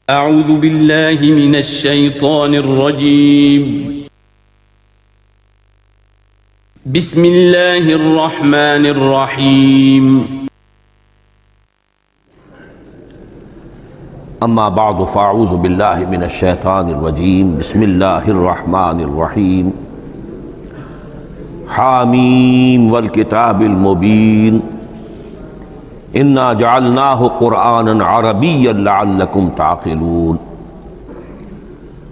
أعوذ بالله من الشيطان الرجيم. بسم الله الرحمن الرحيم. اما بعد فاعوذ باللہ من الشیطان الرجیم. بسم اللہ الرحمن الرحیم. حامیم والکتاب المبین. انا جعلناہ قرآنا عربیا لعلکم تعقلون.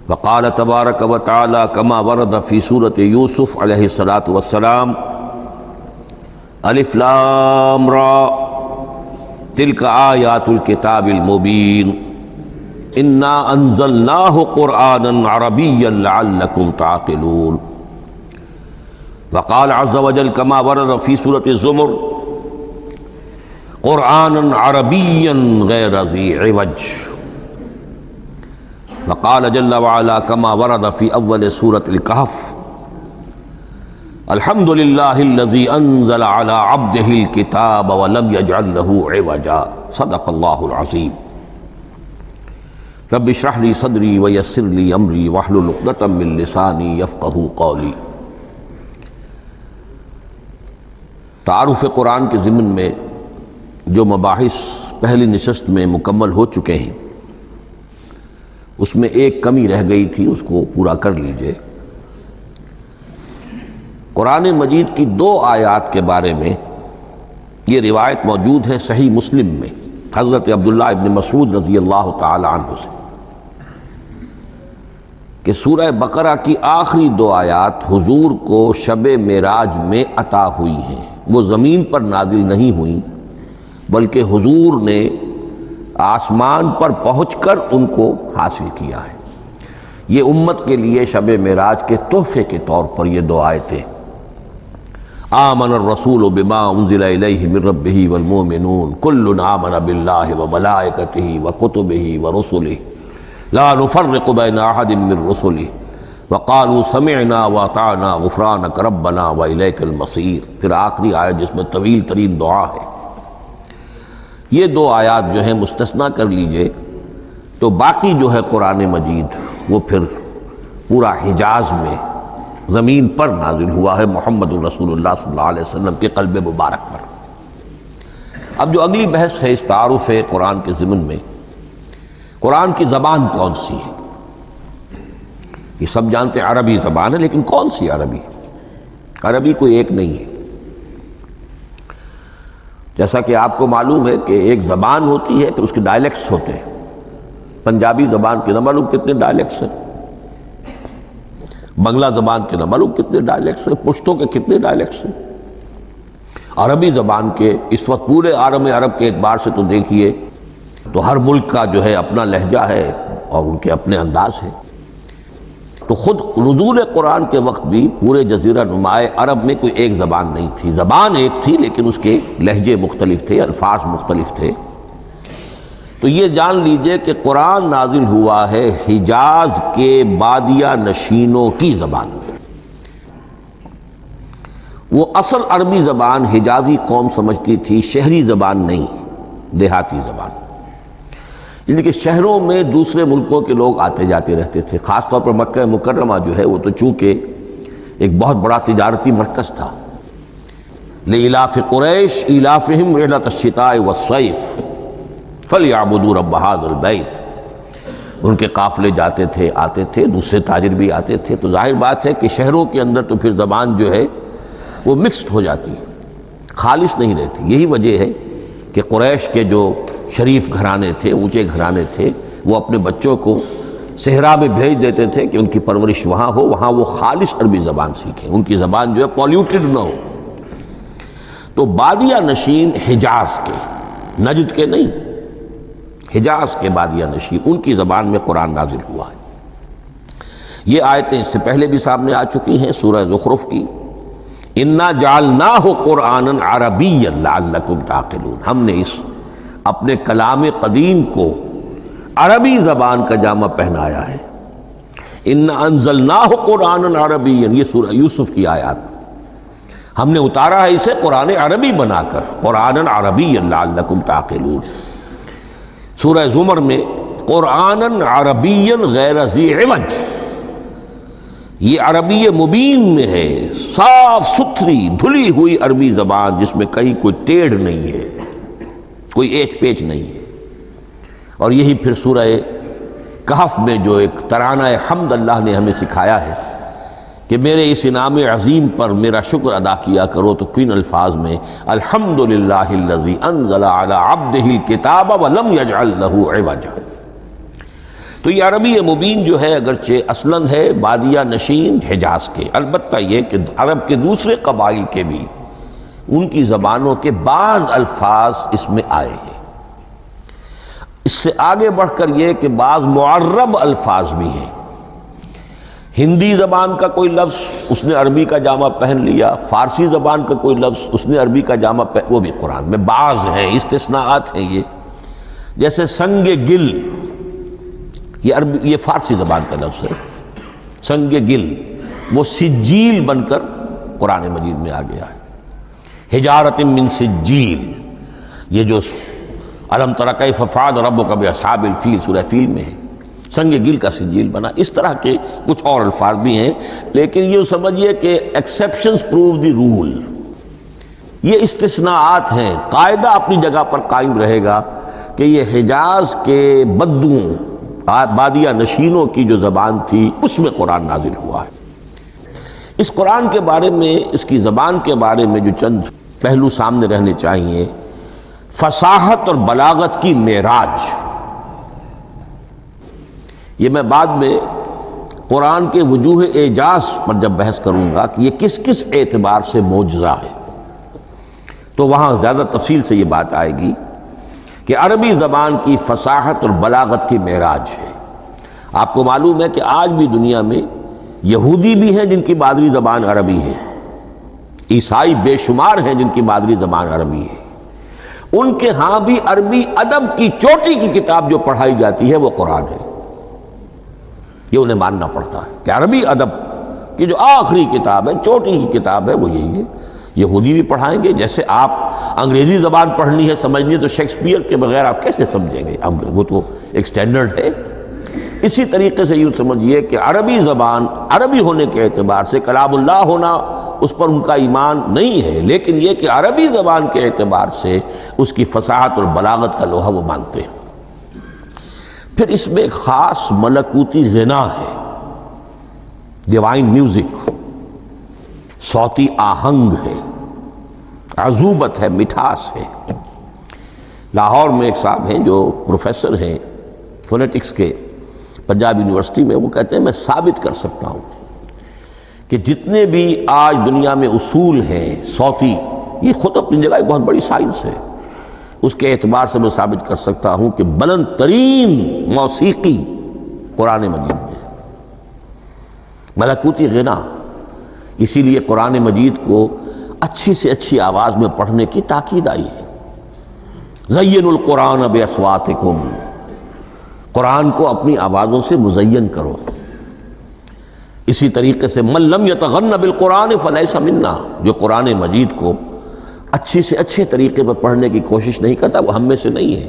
وقال تبارک وتعالی کما ورد فی سورۃ یوسف علیہ الصلاۃ والسلام الف لام را تلک آیات الکتاب المبین انا انزلناہ قرآنا عربیا لعلکم تعقلون. وقال عز وجل کما ورد فی سورۃ الزمر قرآنا عربیا غیر ذی عوج. وقال جل وعلا کما ورد فی اول سورۃ الکہف الحمد للہ الذی انزل علی عبدہ الکتاب ولم یجعل لہ عوجا. صدق اللہ العظیم. رب اشرح لی صدری ویسر لی امری واحلل عقدۃ من لسانی یفقہوا قولی. تعارف قرآن کے ضمن میں جو مباحث پہلی نشست میں مکمل ہو چکے ہیں اس میں ایک کمی رہ گئی تھی، اس کو پورا کر لیجئے. قرآن مجید کی 2 آیات کے بارے میں یہ روایت موجود ہے صحیح مسلم میں حضرت عبداللہ ابن مسعود رضی اللہ تعالی عنہ سے کہ سورہ بقرہ کی آخری 2 آیات حضور کو شب معراج میں عطا ہوئی ہیں. وہ زمین پر نازل نہیں ہوئیں بلکہ حضور نے آسمان پر پہنچ کر ان کو حاصل کیا ہے. یہ امت کے لیے شب معراج کے تحفے کے طور پر یہ 2 آیتیں. آمن الرسول بما انزل الیہ من ربہ والمؤمنون کل آمن باللہ وملائکتہ وکتبہ ورسلہ لا نفرق بین احد من رسلہ وقالوا سمعنا واطعنا غفرانک ربنا والیک المصیر. پھر آخری آیت جس میں طویل ترین دعا ہے. یہ 2 آیات جو ہیں مستثنیٰ کر لیجئے تو باقی جو ہے قرآن مجید وہ پھر پورا حجاز میں زمین پر نازل ہوا ہے محمد الرسول اللہ صلی اللہ علیہ وسلم کے قلب مبارک پر. اب جو اگلی بحث ہے اس تعارف قرآن کے ضمن میں، قرآن کی زبان کون سی ہے؟ یہ سب جانتے ہیں عربی زبان ہے، لیکن کون سی عربی؟ عربی کوئی ایک نہیں ہے. جیسا کہ آپ کو معلوم ہے کہ ایک زبان ہوتی ہے پھر اس کے ڈائلیکٹس ہوتے ہیں. پنجابی زبان کے نہ معلوم کتنے ڈائلیکٹس ہیں، بنگلہ زبان کے نہ معلوم کتنے ڈائلیکٹس ہیں، پشتوں کے کتنے ڈائلیکٹس ہیں. عربی زبان کے اس وقت پورے عالم عرب کے اعتبار سے تو دیکھیے تو ہر ملک کا جو ہے اپنا لہجہ ہے اور ان کے اپنے انداز ہے. تو خود نزول قرآن کے وقت بھی پورے جزیرہ نمائے عرب میں کوئی ایک زبان نہیں تھی. زبان ایک تھی لیکن اس کے لہجے مختلف تھے، الفاظ مختلف تھے. تو یہ جان لیجئے کہ قرآن نازل ہوا ہے حجاز کے بادیہ نشینوں کی زبان میں. وہ اصل عربی زبان حجازی قوم سمجھتی تھی، شہری زبان نہیں، دیہاتی زبان. یعنی کہ شہروں میں دوسرے ملکوں کے لوگ آتے جاتے رہتے تھے. خاص طور پر مکہ مکرمہ جو ہے وہ تو چونکہ ایک بہت بڑا تجارتی مرکز تھا. لإلاف قریش ایلافہم رحلۃ الشتاء والصیف فلیعبدوا رب ھذا البیت. ان کے قافلے جاتے تھے، آتے تھے، دوسرے تاجر بھی آتے تھے. تو ظاہر بات ہے کہ شہروں کے اندر تو پھر زبان جو ہے وہ مکسڈ ہو جاتی ہے، خالص نہیں رہتی۔ یہی وجہ ہے کہ قریش کے جو شریف گھرانے تھے، اونچے گھرانے تھے، وہ اپنے بچوں کو صحرا میں بھیج دیتے تھے کہ ان کی پرورش وہاں ہو، وہاں وہ خالص عربی زبان سیکھیں، ان کی زبان جو ہے پولیوٹڈ نہ ہو۔ تو بادیہ نشین حجاز کے، نجد کے نہیں، حجاز کے بادیہ نشین، ان کی زبان میں قرآن نازل ہوا ہے۔ یہ آیتیں اس سے پہلے بھی سامنے آ چکی ہیں سورہ زخرف کی، اِنَّا جَعَلْنَاهُ قُرْآنًا عَرَبِيًّا لَعَلَّكُمْ تَعْقِلُونَ، ہم نے اس اپنے کلام قدیم کو عربی زبان کا جامہ پہنایا ہے۔ اِنَّا أَنزَلْنَاهُ قُرْآنًا عَرَبِيًّا، یہ سورہ یوسف کی آیات، ہم نے اتارا ہے اسے قرآن عربی بنا کر، قرآنًا عربیًا لعلکم تعقلون۔ سورہ زمر میں قرآنًا عربیًا غیر ذی عوج، یہ عربی مبین میں ہے، صاف ستھری دھلی ہوئی عربی زبان جس میں کہیں کوئی ٹیڑھ نہیں ہے، کوئی ایچ پیچ نہیں ہے۔ اور یہی پھر سورہ کہف میں جو ایک ترانہ حمد اللہ نے ہمیں سکھایا ہے کہ میرے اس انعام عظیم پر میرا شکر ادا کیا کرو، تو کن الفاظ میں الحمدللہ الذی انزل علی عبدہ الکتاب ولم یجعل لہ عوجا۔ تو یہ عربی مبین جو ہے اگرچہ اصلاً ہے بادیہ نشین حجاز کے، البتہ یہ کہ عرب کے دوسرے قبائل کے بھی ان کی زبانوں کے بعض الفاظ اس میں آئے ہیں۔ اس سے آگے بڑھ کر یہ کہ بعض معرب الفاظ بھی ہیں، ہندی زبان کا کوئی لفظ اس نے عربی کا جامہ پہن لیا، فارسی زبان کا کوئی لفظ اس نے عربی کا جامہ پہن، وہ بھی قرآن میں بعض ہیں، استثناءات ہیں یہ۔ جیسے سنگ گل، یہ فارسی زبان کا لفظ ہے، سنگ گل، وہ سجیل بن کر قرآن مجید میں آ گیا ہے۔ حجارۃ من سجیل، یہ جو الم تر کیف فعل ربک باصحاب الفیل سورہ فیل میں ہے، سنگ گل کا سجیل بنا۔ اس طرح کے کچھ اور الفاظ بھی ہیں، لیکن یہ سمجھیے کہ ایکسیپشنز پروو دی رول، یہ استثناءات ہیں، قاعدہ اپنی جگہ پر قائم رہے گا کہ یہ حجاز کے بدوؤں، بادیہ نشینوں کی جو زبان تھی اس میں قرآن نازل ہوا ہے۔ اس قرآن کے بارے میں، اس کی زبان کے بارے میں جو چند پہلو سامنے رہنے چاہیے، فصاحت اور بلاغت کی معراج، یہ میں بعد میں قرآن کے وجوہ اعجاز پر جب بحث کروں گا کہ یہ کس کس اعتبار سے معجزہ ہے، تو وہاں زیادہ تفصیل سے یہ بات آئے گی کہ عربی زبان کی فصاحت اور بلاغت کی معراج ہے۔ آپ کو معلوم ہے کہ آج بھی دنیا میں یہودی بھی ہیں جن کی مادری زبان عربی ہے، عیسائی بے شمار ہیں جن کی مادری زبان عربی ہے، ان کے ہاں بھی عربی ادب کی چوٹی کی کتاب جو پڑھائی جاتی ہے وہ قرآن ہے۔ یہ انہیں ماننا پڑتا ہے کہ عربی ادب کی جو آخری کتاب ہے، چوٹی کی کتاب ہے، وہ یہی ہے۔ یہودی بھی پڑھائیں گے، جیسے آپ انگریزی زبان پڑھنی ہے، سمجھنی ہے، تو شیکسپیئر کے بغیر آپ کیسے سمجھیں گے؟ اب وہ تو ایک سٹینڈرڈ ہے۔ اسی طریقے سے یوں سمجھیے کہ عربی زبان عربی ہونے کے اعتبار سے کلام اللہ ہونا اس پر ان کا ایمان نہیں ہے، لیکن یہ کہ عربی زبان کے اعتبار سے اس کی فصاحت اور بلاغت کا لوہا وہ مانتے ہیں۔ پھر اس میں ایک خاص ملکوتی غنا ہے، ڈیوائن میوزک، صوتی آہنگ ہے، عذوبت ہے، مٹھاس ہے۔ لاہور میں ایک صاحب ہیں جو پروفیسر ہیں فونیٹکس کے پنجاب یونیورسٹی میں، وہ کہتے ہیں میں ثابت کر سکتا ہوں کہ جتنے بھی آج دنیا میں اصول ہیں صوتی، یہ خود اپنی جگہ ایک بہت بڑی سائنس ہے، اس کے اعتبار سے میں ثابت کر سکتا ہوں کہ بلند ترین موسیقی قرآن مجید میں ہے، ملکوتی غنا۔ اسی لیے قرآن مجید کو اچھی سے اچھی آواز میں پڑھنے کی تاکید آئی ہے۔ زینوا القرآن باصواتکم، قرآن کو اپنی آوازوں سے مزین کرو۔ اسی طریقے سے من لم یتغن بالقرآن فلیس منا، جو قرآن مجید کو اچھی سے اچھے طریقے پر پڑھنے کی کوشش نہیں کرتا وہ ہم میں سے نہیں ہے۔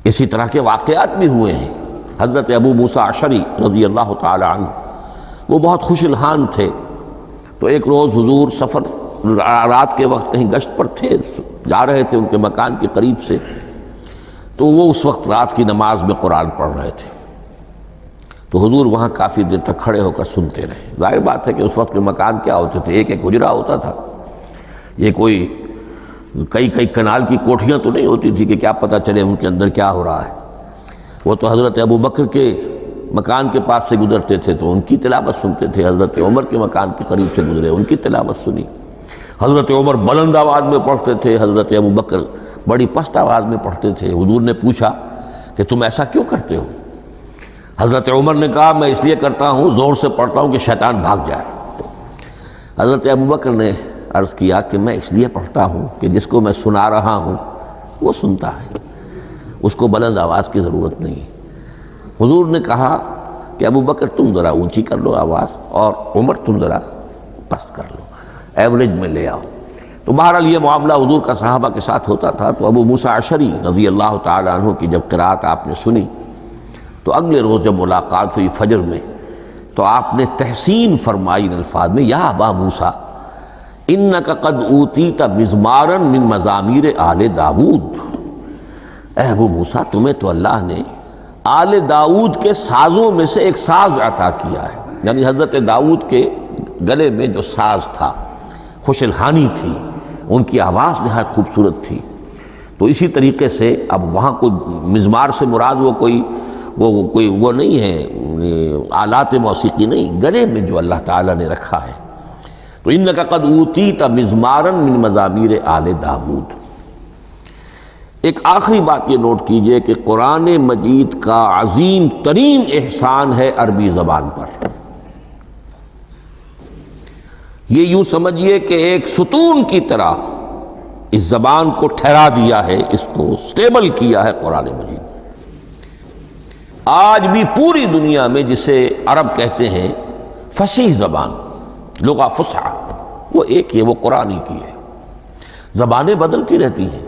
اسی طرح کے واقعات بھی ہوئے ہیں۔ حضرت ابو موسیٰ اشعری رضی اللہ تعالی عنہ، وہ بہت خوش الحان تھے، تو ایک روز حضور سفر رات کے وقت کہیں گشت پر تھے، جا رہے تھے ان کے مکان کے قریب سے، تو وہ اس وقت رات کی نماز میں قرآن پڑھ رہے تھے۔ تو حضور وہاں کافی دیر تک کھڑے ہو کر سنتے رہے۔ ظاہر بات ہے کہ اس وقت کے مکان کیا ہوتے تھے، ایک ایک حجرہ ہوتا تھا، یہ کوئی کئی کنال کی کوٹھیاں تو نہیں ہوتی تھی کہ کیا پتہ چلے ان کے اندر کیا ہو رہا ہے۔ وہ تو حضرت ابو بکر کے مکان کے پاس سے گزرتے تھے تو ان کی تلاوت سنتے تھے، حضرت عمر کے مکان کے قریب سے گزرے ان کی تلاوت سنی۔ حضرت عمر بلند آواز میں پڑھتے تھے، حضرت ابو بکر بڑی پست آواز میں پڑھتے تھے۔ حضور نے پوچھا کہ تم ایسا کیوں کرتے ہو؟ حضرت عمر نے کہا میں اس لیے کرتا ہوں، زور سے پڑھتا ہوں کہ شیطان بھاگ جائے۔ حضرت ابو بکر نے عرض کیا کہ میں اس لیے پڑھتا ہوں کہ جس کو میں سنا رہا ہوں وہ سنتا ہے، اس کو بلند آواز کی ضرورت نہیں۔ حضور نے کہا کہ ابو بکر تم ذرا اونچی کر لو آواز، اور عمر تم ذرا پست کر لو، ایوریج میں لے آؤ۔ تو بہرحال یہ معاملہ حضور کا صحابہ کے ساتھ ہوتا تھا۔ تو ابو موسیٰ اشعری رضی اللہ تعالیٰ عنہ کی جب قرأت آپ نے سنی تو اگلے روز جب ملاقات ہوئی فجر میں تو آپ نے تحسین فرمائی ان الفاظ میں، یا ابا موسیٰ انک قد اوتیت مزمارا من مزامیر آل داود۔ اے ابو موسیٰ تمہیں تو اللہ نے آل داود کے سازوں میں سے ایک ساز عطا کیا ہے، یعنی حضرت داود کے گلے میں جو ساز تھا، خوش الحانی تھی، ان کی آواز نہایت خوبصورت تھی۔ تو اسی طریقے سے اب وہاں کوئی مزمار سے مراد وہ نہیں ہے آلات موسیقی نہیں، گلے میں جو اللہ تعالیٰ نے رکھا ہے۔ تو انک قد اوتیت مزمارا من مزامیر آل داود۔ ایک آخری بات یہ نوٹ کیجئے کہ قرآن مجید کا عظیم ترین احسان ہے عربی زبان پر۔ یہ یوں سمجھیے کہ ایک ستون کی طرح اس زبان کو ٹھہرا دیا ہے، اس کو سٹیبل کیا ہے قرآن مجید۔ آج بھی پوری دنیا میں جسے عرب کہتے ہیں فصیح زبان، لغہ فصحی، وہ ایک ہے، وہ قرآن ہی کی ہے۔ زبانیں بدلتی رہتی ہیں۔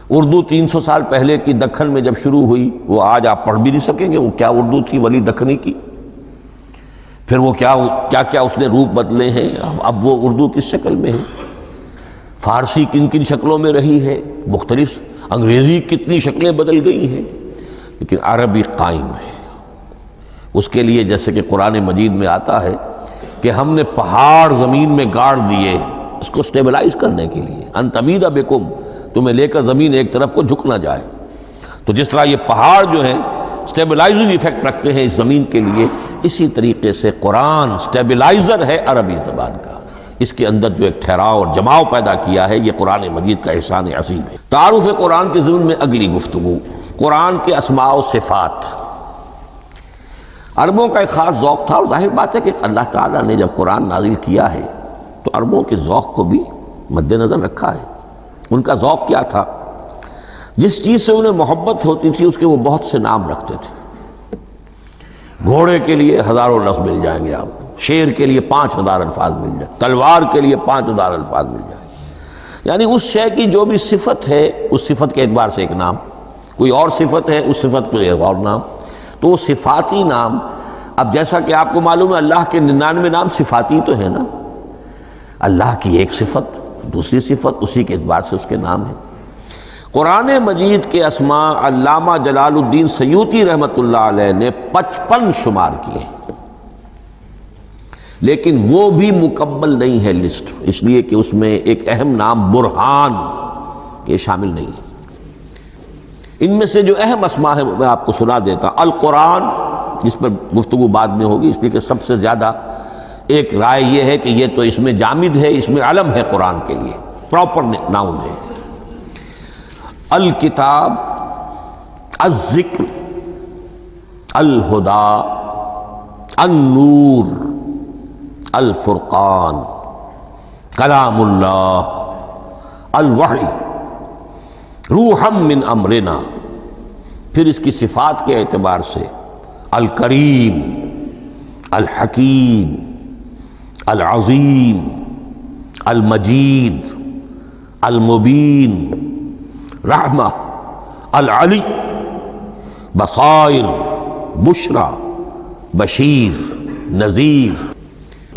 اردو 300 سال پہلے کی دکن میں جب شروع ہوئی، وہ آج آپ پڑھ بھی نہیں سکیں گے وہ کیا اردو تھی ولی دکنی کی۔ پھر وہ کیا اس نے روپ بدلے ہیں، اب وہ اردو کس شکل میں ہے، فارسی کن کن شکلوں میں رہی ہے، مختلف انگریزی کتنی شکلیں بدل گئی ہیں، لیکن عربی قائم ہے۔ اس کے لیے جیسے کہ قرآن مجید میں آتا ہے کہ ہم نے پہاڑ زمین میں گاڑ دیے اس کو سٹیبلائز کرنے کے لیے، ان تمید بکم، تمہیں لے کر زمین ایک طرف کو جھک نہ جائے۔ تو جس طرح یہ پہاڑ جو ہیں سٹیبلائزنگ ایفیکٹ رکھتے ہیں اس زمین کے لیے، اسی طریقے سے قرآن سٹیبلائزر ہے عربی زبان کا۔ اس کے اندر جو ایک ٹھہراؤ اور جماؤ پیدا کیا ہے، یہ قرآن مجید کا احسان عظیم ہے۔ تعارف قرآن کے ضمن میں اگلی گفتگو، قرآن کے اسماء و صفات۔ عربوں کا ایک خاص ذوق تھا، اور ظاہر بات ہے کہ اللہ تعالیٰ نے جب قرآن نازل کیا ہے تو عربوں کے ذوق کو بھی مد نظر رکھا ہے۔ ان کا ذوق کیا تھا؟ جس چیز سے انہیں محبت ہوتی تھی اس کے وہ بہت سے نام رکھتے تھے۔ گھوڑے کے لیے ہزاروں لفظ مل جائیں گے آپ کو، شیر کے لیے 5000 الفاظ مل جائیں، تلوار کے لیے 5000 الفاظ مل جائیں گے۔ یعنی اس شے کی جو بھی صفت ہے اس صفت کے اعتبار سے ایک نام، کوئی اور صفت ہے اس صفت کے ایک اور نام۔ تو وہ صفاتی نام، اب جیسا کہ آپ کو معلوم ہے اللہ کے 99 نام صفاتی تو ہے نا، اللہ کی ایک صفت دوسری صفت، اسی کے اعتبار سے اس کے نام ہیں۔ قرآن مجید کے اسماء علامہ جلال الدین سیوطی رحمۃ اللہ علیہ نے 55 شمار کیے، لیکن وہ بھی مکمل نہیں ہے لسٹ، اس لیے کہ اس میں ایک اہم نام برہان یہ شامل نہیں ہے۔ ان میں سے جو اہم اسماء ہے میں آپ کو سنا دیتا۔ القرآن، جس پر گفتگو بعد میں ہوگی، اس لیے کہ سب سے زیادہ ایک رائے یہ ہے کہ یہ تو اس میں جامد ہے، اس میں علم ہے قرآن کے لیے، پراپر ناؤن ہے۔ الکتاب، الذکر، الہدا، النور، الفرقان، کلام اللہ، الوحی، روحا من امرنا۔ پھر اس کی صفات کے اعتبار سے الکریم، الحکیم، العظیم، المجید، المبین، رحمہ، العلی، بصائر، بشرا، بشیر، نذیر،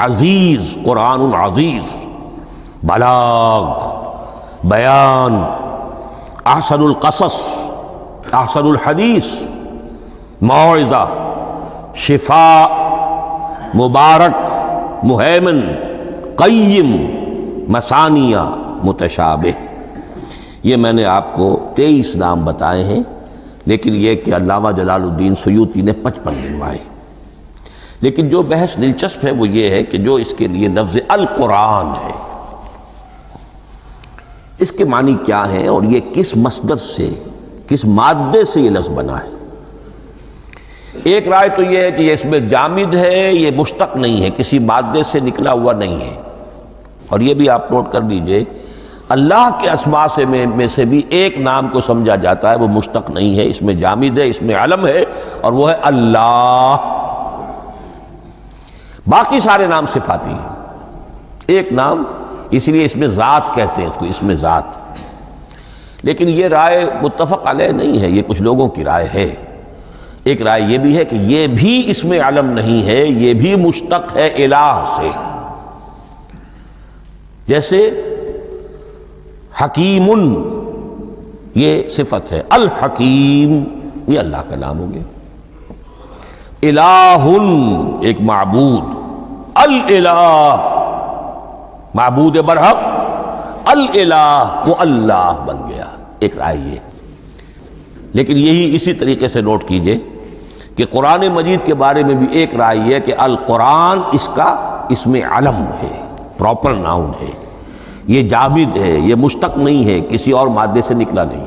عزیز، قرآن عزیز، بلاغ، بیان، احسن القصص، احسن الحدیث، موعظہ، شفا، مبارک، مہیمن، قیم، مثانیہ، متشابہ. یہ میں نے آپ کو 23 نام بتائے ہیں، لیکن یہ کہ علامہ جلال الدین سیوطی نے 55 گنوائے. لیکن جو بحث دلچسپ ہے وہ یہ ہے کہ جو اس کے لیے لفظ القرآن ہے، اس کے معنی کیا ہیں اور یہ کس مصدر سے، کس مادے سے یہ لفظ بنا ہے. ایک رائے تو یہ ہے کہ یہ اس میں جامد ہے، یہ مشتق نہیں ہے، کسی مادے سے نکلا ہوا نہیں ہے. اور یہ بھی آپ نوٹ کر لیجئے، اللہ کے اسماء میں سے بھی ایک نام کو سمجھا جاتا ہے وہ مشتق نہیں ہے، اس میں جامد ہے، اس میں علم ہے، اور وہ ہے اللہ. باقی سارے نام صفاتی ہیں. ایک نام، اس لیے اس میں ذات کہتے ہیں، اس کو اس میں ذات. لیکن یہ رائے متفق علیہ نہیں ہے، یہ کچھ لوگوں کی رائے ہے. ایک رائے یہ بھی ہے کہ یہ بھی اس میں علم نہیں ہے، یہ بھی مشتق ہے الہ سے. جیسے حکیم، یہ صفت ہے، الحکیم یہ اللہ کا نام ہو گیا. الہ ایک معبود، الالہ معبود برحق، الالہ وہ اللہ بن گیا. ایک رائے یہ. لیکن یہی اسی طریقے سے نوٹ کیجئے کہ قرآن مجید کے بارے میں بھی ایک رائے یہ ہے کہ القرآن اس میں علم ہے، پراپر ناؤن ہے، یہ جامد ہے، یہ مشتق نہیں ہے، کسی اور مادے سے نکلا نہیں.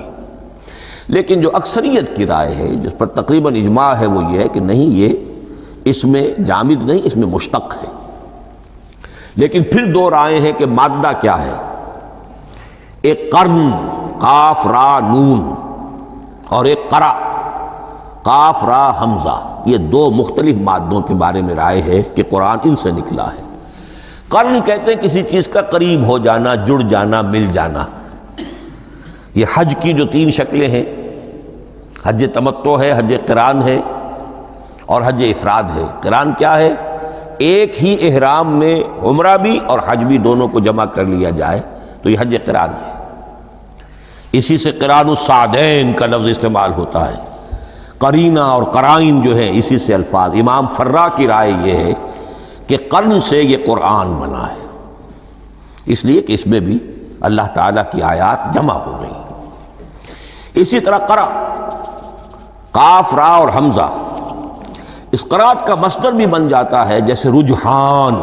لیکن جو اکثریت کی رائے ہے، جس پر تقریباً اجماع ہے، وہ یہ ہے کہ نہیں، یہ اس میں جامد نہیں، اس میں مشتق ہے. لیکن پھر دو رائے ہیں کہ مادہ کیا ہے. ایک قرن، قاف را نون، اور ایک قرا، قاف را حمزہ. یہ دو مختلف مادوں کے بارے میں رائے ہے کہ قرآن ان سے نکلا ہے. قرن کہتے ہیں کسی چیز کا قریب ہو جانا، جڑ جانا، مل جانا. یہ حج کی جو 3 شکلیں ہیں، حج تمتع ہے، حج قران ہے، اور حج افراد ہے. قران کیا ہے؟ ایک ہی احرام میں عمرہ بھی اور حج بھی دونوں کو جمع کر لیا جائے تو یہ حج قران ہے. اسی سے قران الصعدین کا لفظ استعمال ہوتا ہے. قرینہ اور قرائن جو ہے اسی سے الفاظ. امام فرا کی رائے یہ ہے کہ قرن سے یہ قرآن بنا ہے، اس لیے کہ اس میں بھی اللہ تعالیٰ کی آیات جمع ہو گئی. اسی طرح قرأ، قاف را اور حمزہ، اس قرات کا مصدر بھی بن جاتا ہے، جیسے رجحان،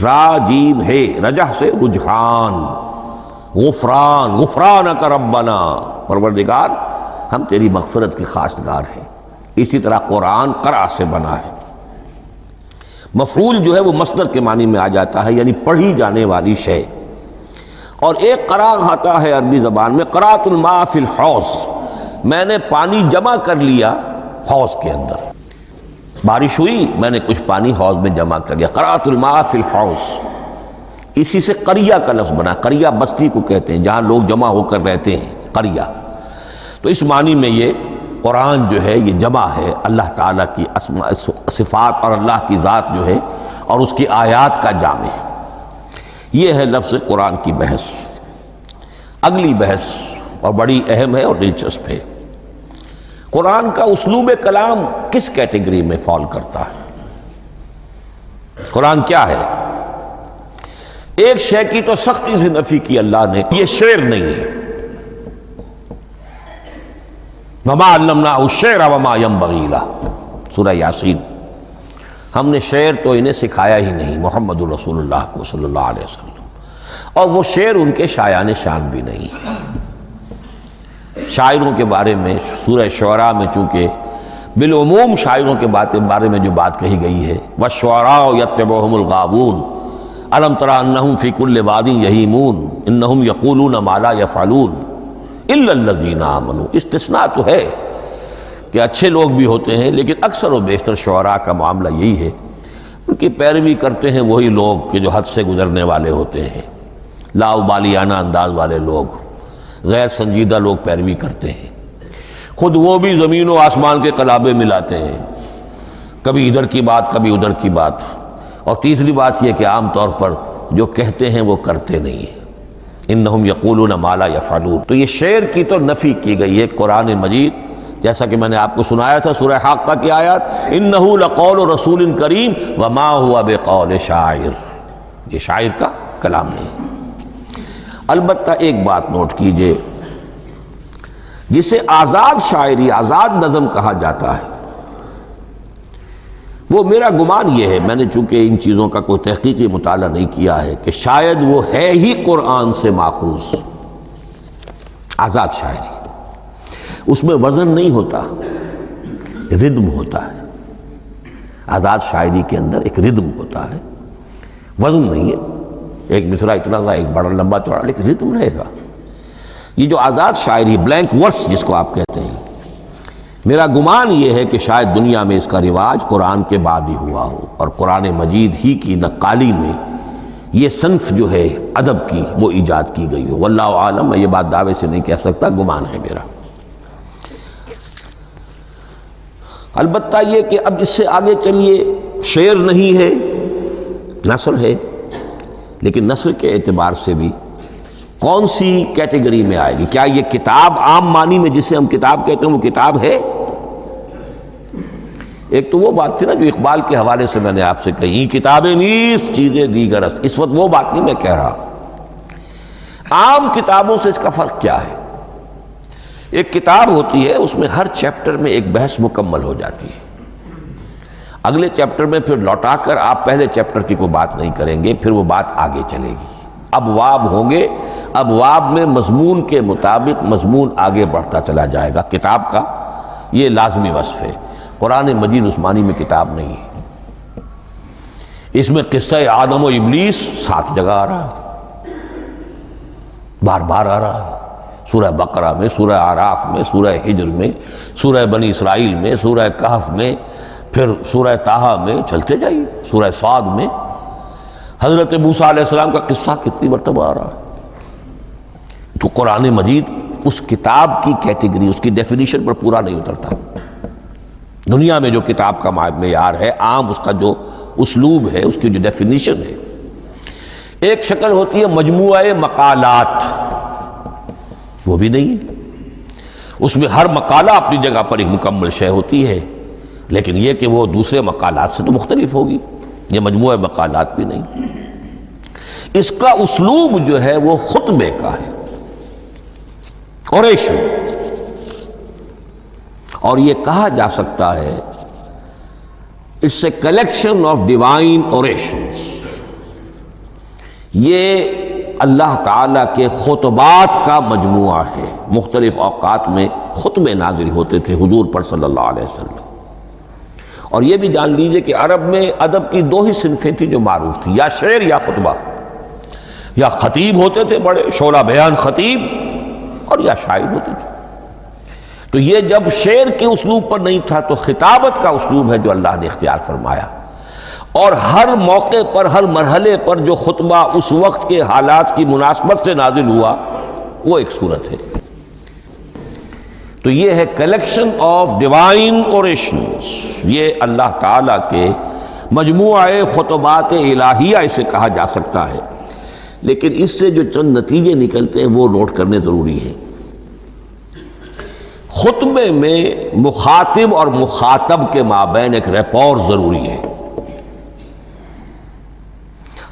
را جیم ہے، رجح سے رجحان. غفران، غفرانک ربنا، پروردگار ہم تیری مغفرت کے خواستگار ہیں. اسی طرح قرآن قرأ سے بنا ہے. مفعول جو ہے وہ مصدر کے معنی میں آ جاتا ہے، یعنی پڑھی جانے والی شے. اور ایک قرأ آتا ہے عربی زبان میں، قرأت الماء فی الحوض، میں نے پانی جمع کر لیا حوض کے اندر. بارش ہوئی، میں نے کچھ پانی حوض میں جمع کر لیا. قرأت الماء فی الحوض. اسی سے قریہ کا لفظ بنا. قریہ بستی کو کہتے ہیں جہاں لوگ جمع ہو کر رہتے ہیں، قریہ. تو اس معنی میں یہ قرآن جو ہے یہ جمع ہے اللہ تعالیٰ کی اسماء صفات اور اللہ کی ذات جو ہے اور اس کی آیات کا جامع ہے. یہ ہے لفظ قرآن کی بحث. اگلی بحث اور بڑی اہم ہے اور دلچسپ ہے، قرآن کا اسلوب کلام کس کیٹیگری میں فال کرتا ہے؟ قرآن کیا ہے؟ ایک شے کی تو سختی سے نفی کی اللہ نے، یہ شعر نہیں ہے. وما علمناہ الشعر وما ينبغی لہ، سورہ یاسین. ہم نے شعر تو انہیں سکھایا ہی نہیں، محمد الرسول اللہ کو صلی اللہ علیہ وسلم. اور وہ شعر ان کے شایان شان بھی نہیں ہے. شاعروں کے بارے میں سورہ شعراء میں چونکہ بالعموم شاعروں کے بارے میں جو بات کہی گئی ہے، وَالشُّعَرَاءُ يَتَّبِعُهُمُ الْغَاوُونَ أَلَمْ تَرَ أَنَّهُمْ فِي كُلِّ وَادٍ يَهِيمُونَ إِنَّهُمْ يَقُولُونَ مَا لَا يَفْعَلُونَ إِلَّا الَّذِينَ آمَنُوا. استثناء تو ہے کہ اچھے لوگ بھی ہوتے ہیں، لیکن اکثر و بیشتر شعراء کا معاملہ یہی ہے، ان کی پیروی کرتے ہیں وہی لوگ کہ جو حد سے گزرنے والے ہوتے ہیں، لا ابالیانہ انداز والے لوگ، غیر سنجیدہ لوگ پیروی کرتے ہیں. خود وہ بھی زمین و آسمان کے قلابے ملاتے ہیں، کبھی ادھر کی بات کبھی ادھر کی بات. اور تیسری بات یہ کہ عام طور پر جو کہتے ہیں وہ کرتے نہیں ہیں. انہم یقولون ما لا یفعلون. تو یہ شعر کی تو نفی کی گئی ہے. قرآن مجید جیسا کہ میں نے آپ کو سنایا تھا سورہ حاقہ کی آیات، انہ لقول رسول کریم وما ہوا بقول شاعر، یہ شاعر کا کلام نہیں۔ البتہ ایک بات نوٹ کیجئے، جسے آزاد شاعری، آزاد نظم کہا جاتا ہے، وہ میرا گمان یہ ہے، میں نے چونکہ ان چیزوں کا کوئی تحقیقی مطالعہ نہیں کیا ہے، کہ شاید وہ ہے ہی قرآن سے ماخوذ آزاد شاعری۔ اس میں وزن نہیں ہوتا، ردم ہوتا ہے۔ آزاد شاعری کے اندر ایک ردم ہوتا ہے، وزن نہیں ہے، ایک مصرع اتنا سا، ایک بڑا لمبا چوڑا، لیکن ردم رہے گا۔ یہ جو آزاد شاعری، بلینک ورس جس کو آپ کہتے ہیں، میرا گمان یہ ہے کہ شاید دنیا میں اس کا رواج قرآن کے بعد ہی ہوا ہو، اور قرآن مجید ہی کی نقالی میں یہ صنف جو ہے ادب کی وہ ایجاد کی گئی ہو۔ واللہ عالم، میں یہ بات دعوے سے نہیں کہہ سکتا، گمان ہے میرا۔ البتہ یہ کہ اب اس سے آگے چلیے، شعر نہیں ہے، نثر ہے، لیکن نثر کے اعتبار سے بھی کون سی کیٹیگری میں آئے گی؟ کیا یہ کتاب عام معنی میں جسے ہم کتاب کہتے ہیں وہ کتاب ہے؟ ایک تو وہ بات تھی نا جو اقبال کے حوالے سے میں نے آپ سے کہی، کتابیں نیز چیزیں دیگر است، اس وقت وہ بات نہیں میں کہہ رہا۔ عام کتابوں سے اس کا فرق کیا ہے؟ ایک کتاب ہوتی ہے، اس میں ہر چیپٹر میں ایک بحث مکمل ہو جاتی ہے، اگلے چیپٹر میں پھر لوٹا کر آپ پہلے چیپٹر کی کوئی بات نہیں کریں گے، پھر وہ بات آگے چلے گی، ابواب ہوں گے، ابواب میں مضمون کے مطابق مضمون آگے بڑھتا چلا جائے گا۔ کتاب کا یہ لازمی وصف ہے۔ قرآن مجید عثمانی میں کتاب نہیں ہے، اس میں قصہ آدم و ابلیس 7 جگہ آ رہا ہے، بار بار آ رہا ہے، سورہ بقرہ میں، سورہ اعراف میں، سورہ ہجر میں، سورہ بنی اسرائیل میں، سورہ کہف میں، پھر سورہ طٰہٰ میں، چلتے جائیے، سورہ صاد میں حضرت موسیٰ علیہ السلام کا قصہ کتنی مرتبہ آ رہا ہے۔ تو قرآن مجید اس کتاب کی کیٹیگری، اس کی ڈیفینیشن پر پورا نہیں اترتا۔ دنیا میں جو کتاب کا معیار ہے، عام اس کا جو اسلوب ہے، اس کی جو ڈیفینیشن ہے، ایک شکل ہوتی ہے مجموعہ مقالات، وہ بھی نہیں ہے، اس میں ہر مقالہ اپنی جگہ پر ایک مکمل شے ہوتی ہے، لیکن یہ کہ وہ دوسرے مقالات سے تو مختلف ہوگی، یہ مجموعہ مقالات بھی نہیں۔ اس کا اسلوب جو ہے وہ خطبے کا ہے، اوریشن، اور یہ کہا جا سکتا ہے it's a collection of divine orations. یہ اللہ تعالیٰ کے خطبات کا مجموعہ ہے۔ مختلف اوقات میں خطبے نازل ہوتے تھے حضور پر صلی اللہ علیہ وسلم، اور یہ بھی جان لیجئے کہ عرب میں ادب کی 2 ہی صنفیں تھیں جو معروف تھیں، یا شعر یا خطبہ، یا خطیب ہوتے تھے بڑے شعلہ بیان خطیب، اور یا شاعر ہوتے تھے۔ تو یہ جب شعر کے اسلوب پر نہیں تھا تو خطابت کا اسلوب ہے جو اللہ نے اختیار فرمایا، اور ہر موقع پر، ہر مرحلے پر جو خطبہ اس وقت کے حالات کی مناسبت سے نازل ہوا وہ ایک صورت ہے۔ تو یہ ہے کلیکشن آف ڈیوائن اوریشنز، یہ اللہ تعالیٰ کے مجموعہ خطبات الہیہ اسے کہا جا سکتا ہے، لیکن اس سے جو چند نتیجے نکلتے ہیں وہ نوٹ کرنے ضروری ہیں۔ خطبے میں مخاطب اور مخاطب کے مابین ایک ریپور ضروری ہے۔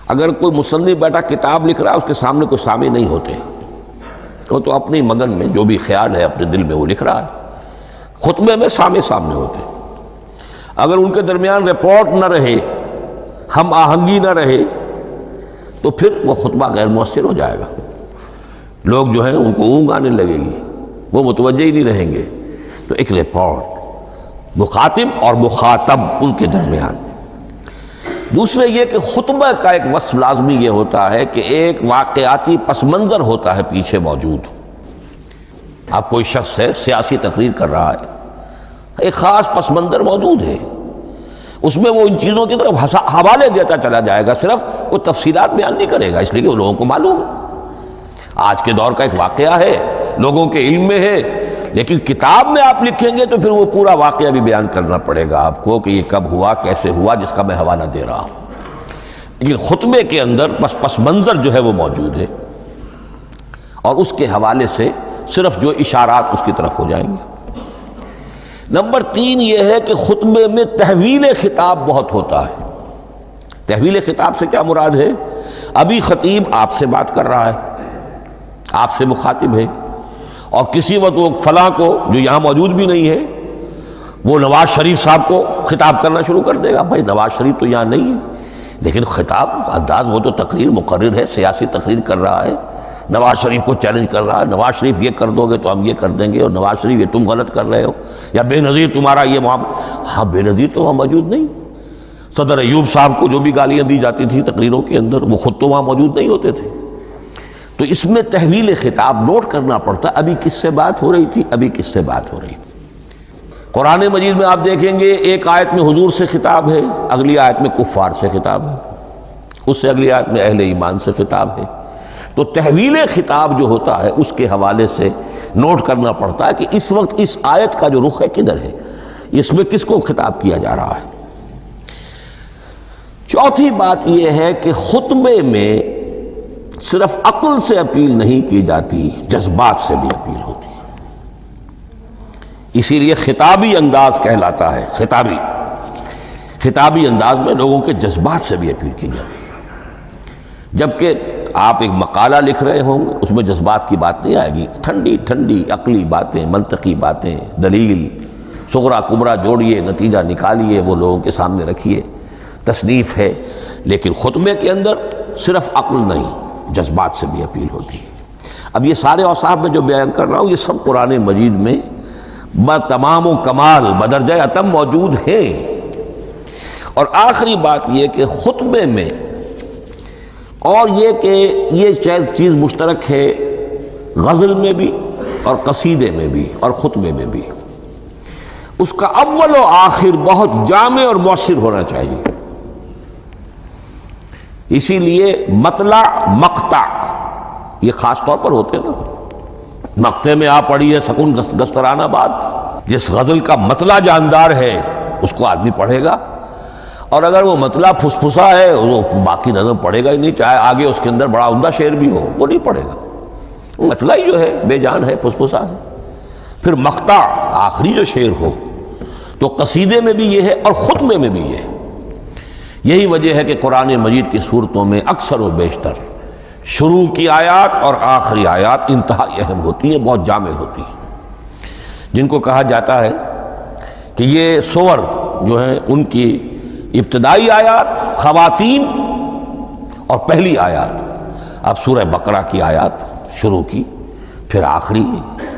اگر کوئی مصنف بیٹا کتاب لکھ رہا ہے، اس کے سامنے کوئی سامع نہیں ہوتے، وہ تو اپنی مگن میں جو بھی خیال ہے اپنے دل میں وہ لکھ رہا ہے۔ خطبے میں سامنے ہوتے، اگر ان کے درمیان رپورٹ نہ رہے، ہم آہنگی نہ رہے، تو پھر وہ خطبہ غیر مؤثر ہو جائے گا، لوگ جو ہیں ان کو اونگ آنے لگے گی، وہ متوجہ ہی نہیں رہیں گے۔ تو ایک رپورٹ مخاطب اور مخاطب ان کے درمیان۔ دوسرے یہ کہ خطبہ کا ایک وصف لازمی یہ ہوتا ہے کہ ایک واقعاتی پس منظر ہوتا ہے پیچھے موجود۔ اب کوئی شخص ہے سیاسی تقریر کر رہا ہے، ایک خاص پس منظر موجود ہے، اس میں وہ ان چیزوں کی طرف حوالے دیتا چلا جائے گا، صرف کوئی تفصیلات بیان نہیں کرے گا، اس لیے کہ وہ لوگوں کو معلوم ہے آج کے دور کا ایک واقعہ ہے، لوگوں کے علم میں ہے۔ لیکن کتاب میں آپ لکھیں گے تو پھر وہ پورا واقعہ بھی بیان کرنا پڑے گا آپ کو کہ یہ کب ہوا، کیسے ہوا، جس کا میں حوالہ دے رہا ہوں۔ لیکن خطبے کے اندر پس منظر جو ہے وہ موجود ہے، اور اس کے حوالے سے صرف جو اشارات اس کی طرف ہو جائیں گے۔ نمبر 3 یہ ہے کہ خطبے میں تحویل خطاب بہت ہوتا ہے۔ تحویل خطاب سے کیا مراد ہے؟ ابھی خطیب آپ سے بات کر رہا ہے، آپ سے مخاطب ہے، اور کسی وقت وہ فلاں کو جو یہاں موجود بھی نہیں ہے وہ نواز شریف صاحب کو خطاب کرنا شروع کر دے گا۔ بھائی نواز شریف تو یہاں نہیں ہے، لیکن خطاب انداز وہ تو تقریر مقرر ہے، سیاسی تقریر کر رہا ہے، نواز شریف کو چیلنج کر رہا ہے، نواز شریف یہ کر دو گے تو ہم یہ کر دیں گے، اور نواز شریف یہ تم غلط کر رہے ہو، یا بے نظیر تمہارا یہ معاملہ۔ ہاں بے نظیر تو وہاں موجود نہیں، صدر ایوب صاحب کو جو بھی گالیاں دی جاتی تھی تقریروں کے اندر وہ خود تو وہاں موجود نہیں ہوتے تھے۔ تو اس میں تحویل خطاب نوٹ کرنا پڑتا، ابھی کس سے بات ہو رہی تھی، ابھی کس سے بات ہو رہی تھی۔ قرآن مجید میں آپ دیکھیں گے ایک آیت میں حضور سے خطاب ہے، اگلی آیت میں کفار سے خطاب ہے، اس سے اگلی آیت میں اہل ایمان سے خطاب ہے۔ تو تحویل خطاب جو ہوتا ہے اس کے حوالے سے نوٹ کرنا پڑتا ہے کہ اس وقت اس آیت کا جو رخ ہے کدھر ہے، اس میں کس کو خطاب کیا جا رہا ہے۔ چوتھی بات یہ ہے کہ خطبے میں صرف عقل سے اپیل نہیں کی جاتی، جذبات سے بھی اپیل ہوتی ہے، اسی لیے خطابی انداز کہلاتا ہے۔ خطابی انداز میں لوگوں کے جذبات سے بھی اپیل کی جاتی ہے، جبکہ آپ ایک مقالہ لکھ رہے ہوں گے اس میں جذبات کی بات نہیں آئے گی، ٹھنڈی ٹھنڈی عقلی باتیں، منطقی باتیں، دلیل صغرا کبرا جوڑیے، نتیجہ نکالیے، وہ لوگوں کے سامنے رکھیے، تصنیف ہے۔ لیکن خطبے کے اندر صرف عقل نہیں، جذبات سے بھی اپیل ہوتی ہے۔ اب یہ سارے اوصاف میں جو بیان کر رہا ہوں یہ سب قرآن مجید میں تمام و کمال بدرجہ اتم موجود ہیں۔ اور آخری بات یہ کہ خطبے میں، اور یہ کہ یہ چیز مشترک ہے غزل میں بھی اور قصیدے میں بھی اور خطبے میں بھی، اس کا اول و آخر بہت جامع اور مؤثر ہونا چاہیے۔ اسی لیے مطلع مقطع یہ خاص طور پر ہوتے ہیں نا، مقطع میں آ پڑی ہے سکون گسترانہ بات، جس غزل کا مطلع جاندار ہے اس کو آدمی پڑھے گا، اور اگر وہ مطلع پھسپھسا ہے وہ باقی نظم پڑھے گا ہی نہیں، چاہے آگے اس کے اندر بڑا عمدہ شعر بھی ہو وہ نہیں پڑھے گا، مطلع ہی جو ہے بے جان ہے، پھسپھسا ہے۔ پھر مقطع آخری جو شعر ہو، تو قصیدے میں بھی یہ ہے اور خطبے میں بھی یہ ہے۔ یہی وجہ ہے کہ قرآن مجید کی صورتوں میں اکثر و بیشتر شروع کی آیات اور آخری آیات انتہائی اہم ہوتی ہیں، بہت جامع ہوتی ہیں، جن کو کہا جاتا ہے کہ یہ سور جو ہیں ان کی ابتدائی آیات، خواتین اور پہلی آیات۔ اب سورہ بقرہ کی آیات شروع کی، پھر آخری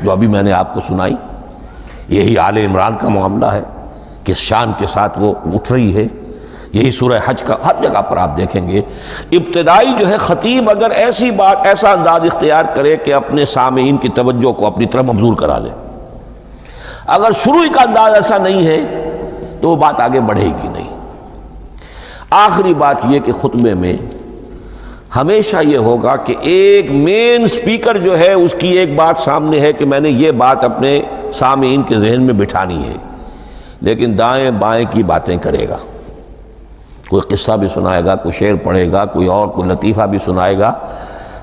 جو ابھی میں نے آپ کو سنائی، یہی آل عمران کا معاملہ ہے، کس شان کے ساتھ وہ اٹھ رہی ہے۔ یہی سورہ حج کا ہر جگہ پر آپ دیکھیں گے ابتدائی جو ہے خطیب اگر ایسی بات، ایسا انداز اختیار کرے کہ اپنے سامعین کی توجہ کو اپنی طرف مبذول کرا لے، اگر شروع کا انداز ایسا نہیں ہے تو وہ بات آگے بڑھے گی نہیں۔ آخری بات یہ کہ خطبے میں ہمیشہ یہ ہوگا کہ ایک مین سپیکر جو ہے اس کی ایک بات سامنے ہے کہ میں نے یہ بات اپنے سامعین کے ذہن میں بٹھانی ہے، لیکن دائیں بائیں کی باتیں کرے گا، کوئی قصہ بھی سنائے گا، کوئی شعر پڑھے گا، کوئی اور کوئی لطیفہ بھی سنائے گا۔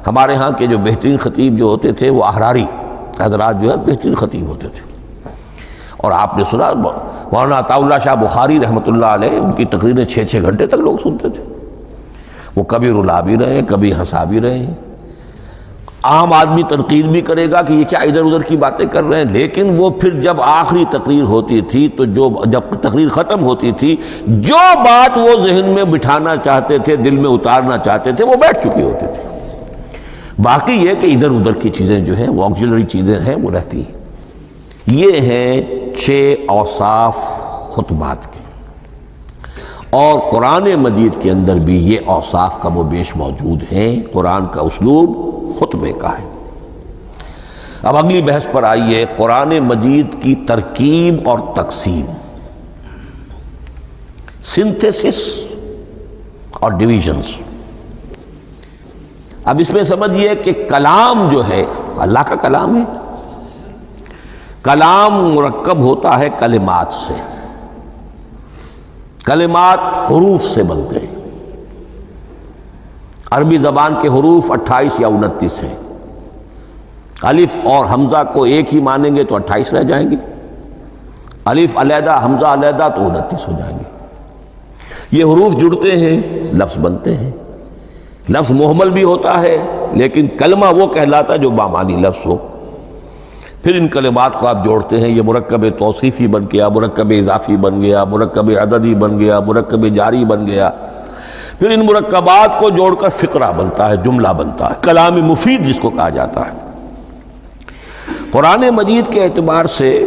ہمارے ہاں کے جو بہترین خطیب جو ہوتے تھے وہ احراری حضرات جو ہے بہترین خطیب ہوتے تھے، اور آپ نے سنا مولانا عطا اللہ شاہ بخاری رحمۃ اللہ علیہ، ان کی تقریریں 6 گھنٹے تک لوگ سنتے تھے، وہ کبھی رلا بھی رہے ہیں کبھی ہنسا بھی رہے ہیں۔ عام آدمی تنقید بھی کرے گا کہ یہ کیا ادھر ادھر کی باتیں کر رہے ہیں، لیکن وہ پھر جب آخری تقریر ہوتی تھی تو جب تقریر ختم ہوتی تھی، جو بات وہ ذہن میں بٹھانا چاہتے تھے، دل میں اتارنا چاہتے تھے، وہ بیٹھ چکی ہوتی تھی۔ باقی یہ کہ ادھر ادھر کی چیزیں جو ہیں وہ آکسیلری چیزیں ہیں وہ رہتی ہیں۔ یہ ہیں 6 اوصاف خطبات کے، اور قرآن مجید کے اندر بھی یہ اوصاف کم و بیش موجود ہیں۔ قرآن کا اسلوب خطبے کا ہے۔ اب اگلی بحث پر آئیے، قرآن مجید کی ترکیب اور تقسیم، سنتھیسس اور ڈویژنز۔ اب اس میں سمجھیے کہ کلام جو ہے اللہ کا کلام ہے، کلام مرکب ہوتا ہے کلمات سے، کلمات حروف سے بنتے ہیں۔ عربی زبان کے حروف 28 یا 29 ہیں، الف اور حمزہ کو ایک ہی مانیں گے تو 28 رہ جائیں گے، الف علیحدہ حمزہ علیحدہ تو 29 ہو جائیں گے. یہ حروف جڑتے ہیں لفظ بنتے ہیں. لفظ محمل بھی ہوتا ہے لیکن کلمہ وہ کہلاتا ہے جو بامانی لفظ ہو. پھر ان کلمات کو آپ جوڑتے ہیں، یہ مرکب توصیفی بن گیا، مرکب اضافی بن گیا، مرکب عددی بن گیا، مرکب جاری بن گیا. پھر ان مرکبات کو جوڑ کر فقرہ بنتا ہے، جملہ بنتا ہے، کلام مفید جس کو کہا جاتا ہے. قرآن مجید کے اعتبار سے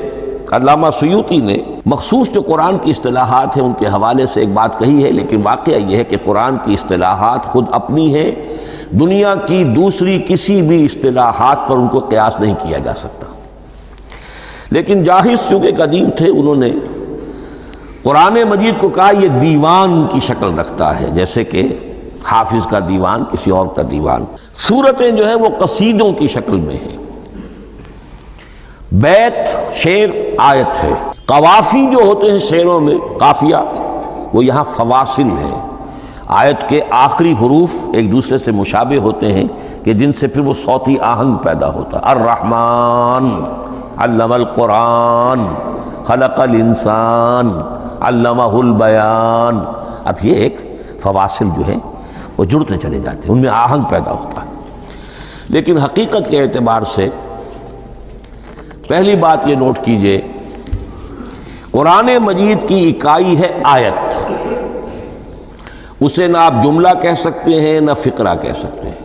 علامہ سیوطی نے مخصوص جو قرآن کی اصطلاحات ہیں ان کے حوالے سے ایک بات کہی ہے، لیکن واقعہ یہ ہے کہ قرآن کی اصطلاحات خود اپنی ہیں، دنیا کی دوسری کسی بھی اصطلاحات پر ان کو قیاس نہیں کیا جا سکتا. لیکن جاہز چونکہ قدیم تھے، انہوں نے قرآن مجید کو کہا یہ دیوان کی شکل رکھتا ہے، جیسے کہ حافظ کا دیوان کسی اور کا دیوان. سورتیں جو ہیں وہ قصیدوں کی شکل میں ہیں. بیت شعر آیت ہے. قوافی جو ہوتے ہیں شعروں میں قافیہ، وہ یہاں فواصل ہیں. آیت کے آخری حروف ایک دوسرے سے مشابہ ہوتے ہیں کہ جن سے پھر وہ صوتی آہنگ پیدا ہوتا ہے. الرحمن علم القرآن خلق الانسان علمہ البیان. اب یہ ایک فواصل جو ہیں وہ جڑتے چلے جاتے ہیں، ان میں آہنگ پیدا ہوتا ہے. لیکن حقیقت کے اعتبار سے پہلی بات یہ نوٹ کیجئے، قرآن مجید کی اکائی ہے آیت. اسے نہ آپ جملہ کہہ سکتے ہیں نہ فقرہ کہہ سکتے ہیں.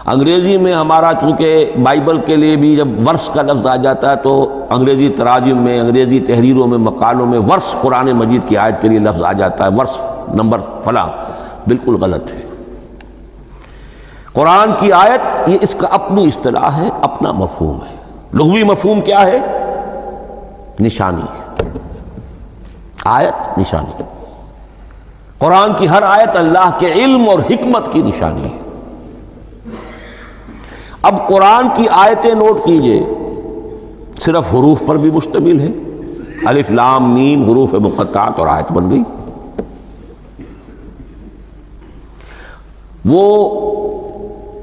انگریزی میں ہمارا چونکہ بائبل کے لیے بھی جب ورس کا لفظ آ جاتا ہے تو انگریزی تراجم میں، انگریزی تحریروں میں، مقالوں میں ورس قرآن مجید کی آیت کے لیے لفظ آ جاتا ہے، ورس نمبر فلاں. بالکل غلط ہے. قرآن کی آیت یہ اس کا اپنی اصطلاح ہے، اپنا مفہوم ہے. لغوی مفہوم کیا ہے؟ نشانی. آیت نشانی. قرآن کی ہر آیت اللہ کے علم اور حکمت کی نشانی ہے. اب قرآن کی آیتیں نوٹ کیجئے، صرف حروف پر بھی مشتمل ہے. الف لام میم حروف مقطعات اور آیت بن گئی. وہ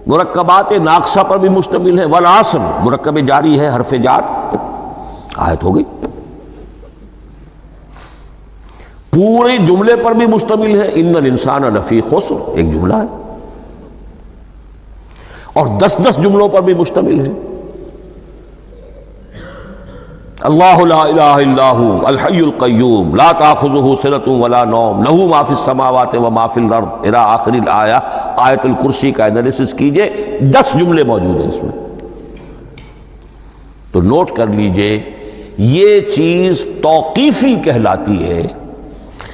مرکبات ناقصہ پر بھی مشتمل ہے. والعصر مرکب جاری ہے، حرف جار، آیت ہو گئی. پورے جملے پر بھی مشتمل ہے. ان الانسان لفی خسر ایک جملہ ہے، اور 10 جملوں پر بھی مشتمل ہے. اللہ لا الہ الا ھو الحی القیوم لا تاخذہ سنۃ ولا نوم لہ ما فی السماوات و ما فی الارض الی آخر الآیہ. آیت الکرسی کا انالیسس کیجئے، 10 جملے موجود ہیں اس میں. تو نوٹ کر لیجئے، یہ چیز توقیفی کہلاتی ہے.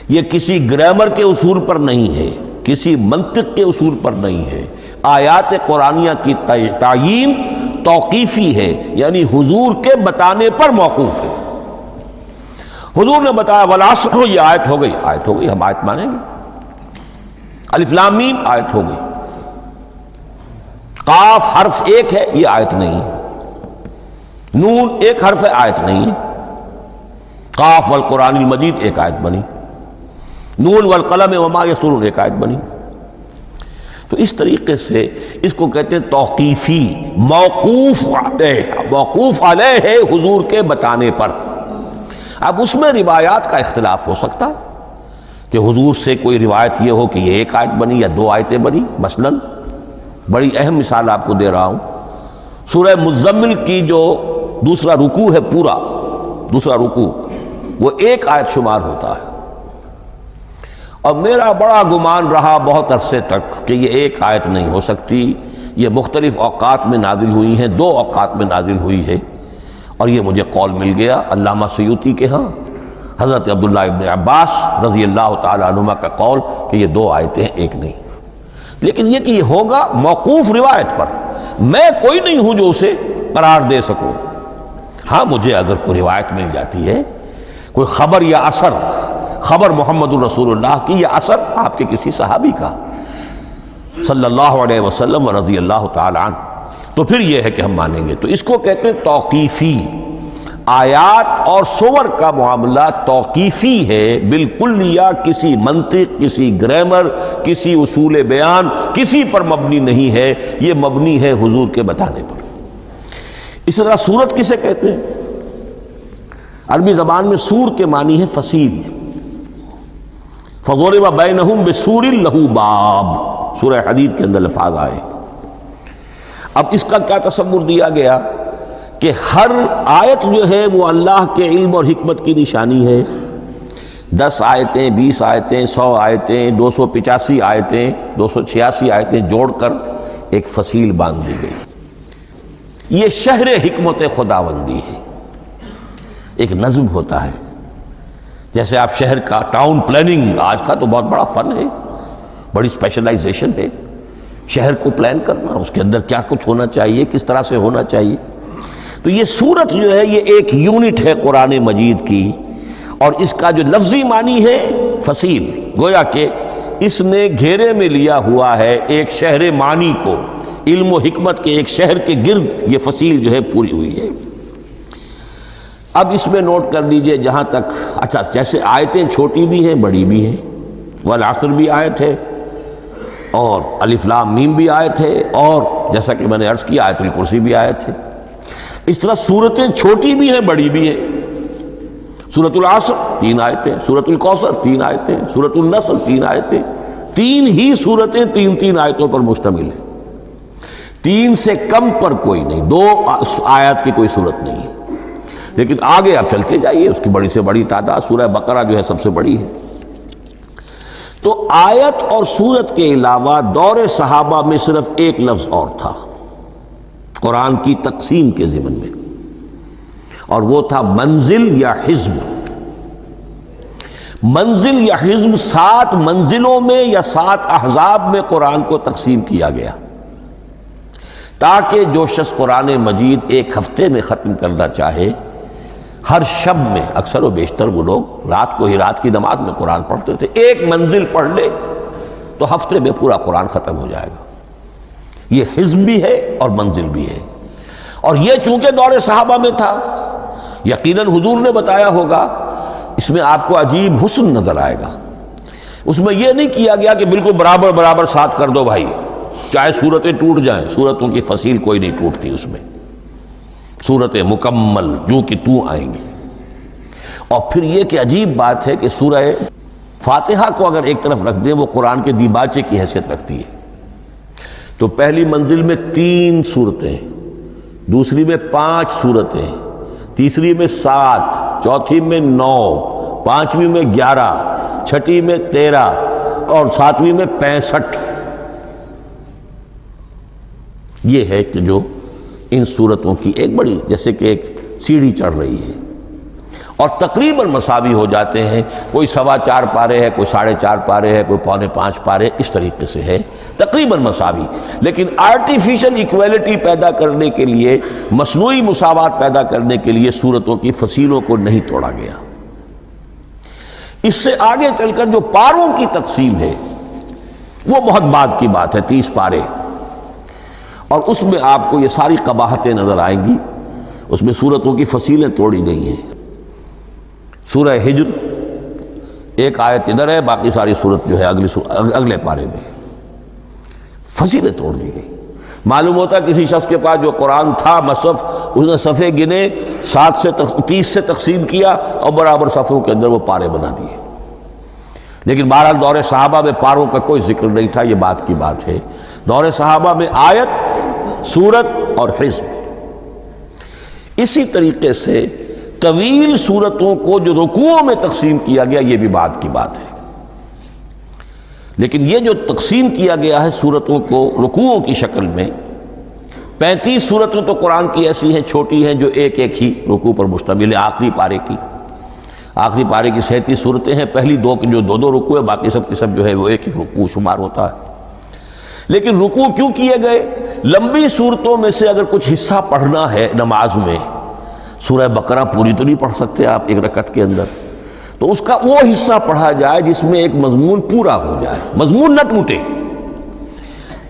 یہ کسی گرامر کے اصول پر نہیں ہے، کسی منطق کے اصول پر نہیں ہے. آیات قرآنیہ کی تعیین توقیفی ہے، یعنی حضور کے بتانے پر موقوف ہے. حضور نے بتایا والعصر، یہ آیت ہو گئی. آیت ہو گئی، ہم آیت مانیں گے. الف لام میم آیت ہو گئی. قاف حرف ایک ہے، یہ آیت نہیں ہے. نون ایک حرف ہے، آیت نہیں ہے. قاف والقرآن المجید ایک آیت بنی. نون والقلم وما یسطرون ایک آیت بنی. تو اس طریقے سے اس کو کہتے ہیں توقیفی. موقوف علیہ ہے حضور کے بتانے پر. اب اس میں روایات کا اختلاف ہو سکتا ہے کہ حضور سے کوئی روایت یہ ہو کہ یہ ایک آیت بنی یا 2 آیتیں بنی. مثلاً بڑی اہم مثال آپ کو دے رہا ہوں، سورہ مزمل کی جو دوسرا رکوع ہے، پورا دوسرا رکوع وہ ایک آیت شمار ہوتا ہے. اور میرا بڑا گمان رہا بہت عرصے تک کہ یہ ایک آیت نہیں ہو سکتی. یہ مختلف اوقات میں نازل ہوئی ہیں، 2 اوقات میں نازل ہوئی ہے. اور یہ مجھے قول مل گیا علامہ سیوطی کے ہاں، حضرت عبداللہ ابن عباس رضی اللہ تعالی عنہما کا قول کہ یہ 2 آیتیں ایک نہیں. لیکن یہ کہ یہ ہوگا موقوف روایت پر. میں کوئی نہیں ہوں جو اسے قرار دے سکوں. ہاں مجھے اگر کوئی روایت مل جاتی ہے، کوئی خبر یا اثر، خبر محمد الرسول اللہ کی یا اثر آپ کے کسی صحابی کا صلی اللہ علیہ وسلم و رضی اللہ تعالی عنہ، تو پھر یہ ہے کہ ہم مانیں گے. تو اس کو کہتے ہیں توقیفی. آیات اور سور کا معاملہ توقیفی ہے بالکل، یا کسی منطق، کسی گرامر، کسی اصول بیان، کسی پر مبنی نہیں ہے. یہ مبنی ہے حضور کے بتانے پر. اسی طرح سورت کسے کہتے ہیں؟ عربی زبان میں سور کے معنی ہے فصیل. فضرب بینہم بسور لہ باب، سورہ حدید کے اندر الفاظ آئے. اب اس کا کیا تصور دیا گیا کہ ہر آیت جو ہے وہ اللہ کے علم اور حکمت کی نشانی ہے. 10 آیتیں، 20 آیتیں، 100 آیتیں، 285 آیتیں، 286 آیتیں جوڑ کر ایک فصیل باندھ دی گئی. یہ شہر حکمت خداوندی ہے. ایک نظم ہوتا ہے، جیسے آپ شہر کا ٹاؤن پلاننگ آج کا تو بہت بڑا فن ہے، بڑی اسپیشلائزیشن ہے شہر کو پلان کرنا، اس کے اندر کیا کچھ ہونا چاہیے، کس طرح سے ہونا چاہیے. تو یہ سورت جو ہے یہ ایک یونٹ ہے قرآن مجید کی، اور اس کا جو لفظی معنی ہے فصیل، گویا کہ اس نے گھیرے میں لیا ہوا ہے ایک شہر معنی کو، علم و حکمت کے ایک شہر کے گرد یہ فصیل جو ہے پوری ہوئی ہے. اب اس میں نوٹ کر دیجئے جہاں تک، اچھا جیسے آیتیں چھوٹی بھی ہیں بڑی بھی ہیں، والعصر بھی آیت ہے، اور الف لام میم بھی آیت ہے، اور جیسا کہ میں نے عرض کیا آیت الکرسی بھی آیت ہے. اس طرح صورتیں چھوٹی بھی ہیں بڑی بھی ہیں. سورۃ العصر 3 آیتیں، سورۃ الکوثر 3 آیتیں، سورۃ النصر 3 آیتیں. 3 ہی صورتیں 3 آیتوں پر مشتمل ہیں. 3 سے کم پر کوئی نہیں، 2 آیات کی کوئی صورت نہیں ہے. لیکن آگے آپ چلتے جائیے، اس کی بڑی سے بڑی تعداد سورہ بقرہ جو ہے سب سے بڑی ہے. تو آیت اور سورت کے علاوہ دور صحابہ میں صرف ایک لفظ اور تھا قرآن کی تقسیم کے ضمن میں، اور وہ تھا منزل یا حزب. منزل یا حزب 7 منزلوں میں یا 7 احزاب میں قرآن کو تقسیم کیا گیا، تاکہ جو شخص قرآن مجید ایک ہفتے میں ختم کرنا چاہے، ہر شب میں، اکثر و بیشتر وہ لوگ رات کو ہی رات کی نماز میں قرآن پڑھتے تھے، ایک منزل پڑھ لے تو ہفتے میں پورا قرآن ختم ہو جائے گا. یہ حزب بھی ہے اور منزل بھی ہے. اور یہ چونکہ دور صحابہ میں تھا، یقیناً حضور نے بتایا ہوگا، اس میں آپ کو عجیب حسن نظر آئے گا. اس میں یہ نہیں کیا گیا کہ بالکل برابر برابر ساتھ کر دو بھائی، چاہے صورتیں ٹوٹ جائیں. صورتوں کی فصیل کوئی نہیں ٹوٹتی، اس میں صورتیں مکمل جو کہ تو آئیں گی. اور پھر یہ کہ عجیب بات ہے کہ سورہ فاتحہ کو اگر ایک طرف رکھ دیں، وہ قرآن کے دیباچے کی حیثیت رکھتی ہے. تو پہلی منزل میں 3 صورتیں، دوسری میں 5 صورتیں، تیسری میں 7، چوتھی میں 9، پانچویں میں 11، چھٹی میں 13، اور 7ویں میں 65. یہ ہے کہ جو ان صورتوں کی ایک بڑی جیسے کہ ایک سیڑھی چڑھ رہی ہے، اور تقریباً مساوی ہو جاتے ہیں. کوئی 4.25 پارے ہے، کوئی 4.5 پارے ہے، کوئی 4.25 پارے، اس طریقے سے ہے تقریباً مساوی. لیکن آرٹیفیشل ایکویلٹی پیدا کرنے کے لیے، مصنوعی مساوات پیدا کرنے کے لیے صورتوں کی فصیلوں کو نہیں توڑا گیا. اس سے آگے چل کر جو پاروں کی تقسیم ہے وہ بہت بعد کی بات ہے، 30 پارے، اور اس میں آپ کو یہ ساری قباحتیں نظر آئیں گی. اس میں صورتوں کی فصیلیں توڑی گئی ہیں. سورہ ہجر 1 آیت ادھر ہے، باقی ساری صورت جو ہے اگلے پارے میں فصیلیں توڑ دی گئی. معلوم ہوتا ہے کسی شخص کے پاس جو قرآن تھا مصحف، اس نے صفحے گنے، 7 سے 30 سے تقسیم کیا، اور برابر صفحوں کے اندر وہ پارے بنا دیے. لیکن بہرحال دور صحابہ میں پاروں کا کوئی ذکر نہیں تھا. یہ بات کی بات ہے، دور صحابہ میں آیت، سورت اور حزب. اسی طریقے سے طویل صورتوں کو جو رکوعوں میں تقسیم کیا گیا، یہ بھی بات کی بات ہے. لیکن یہ جو تقسیم کیا گیا ہے صورتوں کو رکوعوں کی شکل میں، 35 صورتیں تو قرآن کی ایسی ہیں چھوٹی ہیں جو ایک ایک ہی رکوع پر مشتمل ہے. آخری پارے کی 37 صورتیں ہیں. پہلی 2 کی جو 2 رکوع ہے، باقی سب کی سب جو ہے وہ ایک ایک رکوع شمار ہوتا ہے. لیکن رکوع کیوں کیے گئے؟ لمبی صورتوں میں سے اگر کچھ حصہ پڑھنا ہے نماز میں، سورہ بقرہ پوری تو نہیں پڑھ سکتے آپ ایک رکعت کے اندر، تو اس کا وہ حصہ پڑھا جائے جس میں ایک مضمون پورا ہو جائے، مضمون نہ ٹوٹے،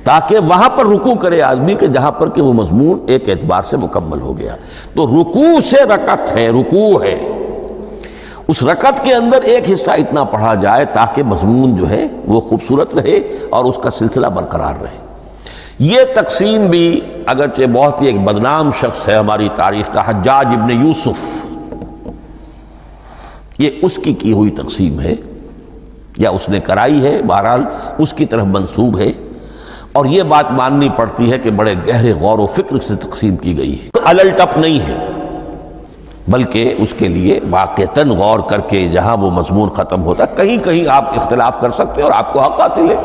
تاکہ وہاں پر رکوع کرے آدمی کہ جہاں پر کہ وہ مضمون ایک اعتبار سے مکمل ہو گیا. تو رکوع سے رکعت ہے، رکوع ہے، اس رکعت کے اندر ایک حصہ اتنا پڑھا جائے تاکہ مضمون جو ہے وہ خوبصورت رہے اور اس کا سلسلہ برقرار رہے. یہ تقسیم بھی اگرچہ بہت ہی ایک بدنام شخص ہے ہماری تاریخ کا، حجاج ابن یوسف، یہ اس کی ہوئی تقسیم ہے یا اس نے کرائی ہے، بہرحال اس کی طرف منسوب ہے، اور یہ بات ماننی پڑتی ہے کہ بڑے گہرے غور و فکر سے تقسیم کی گئی ہے، الل ٹپ نہیں ہے، بلکہ اس کے لیے واقعتاً غور کر کے جہاں وہ مضمون ختم ہوتا ہے، کہیں کہیں آپ اختلاف کر سکتے ہیں اور آپ کو حق حاصل ہے،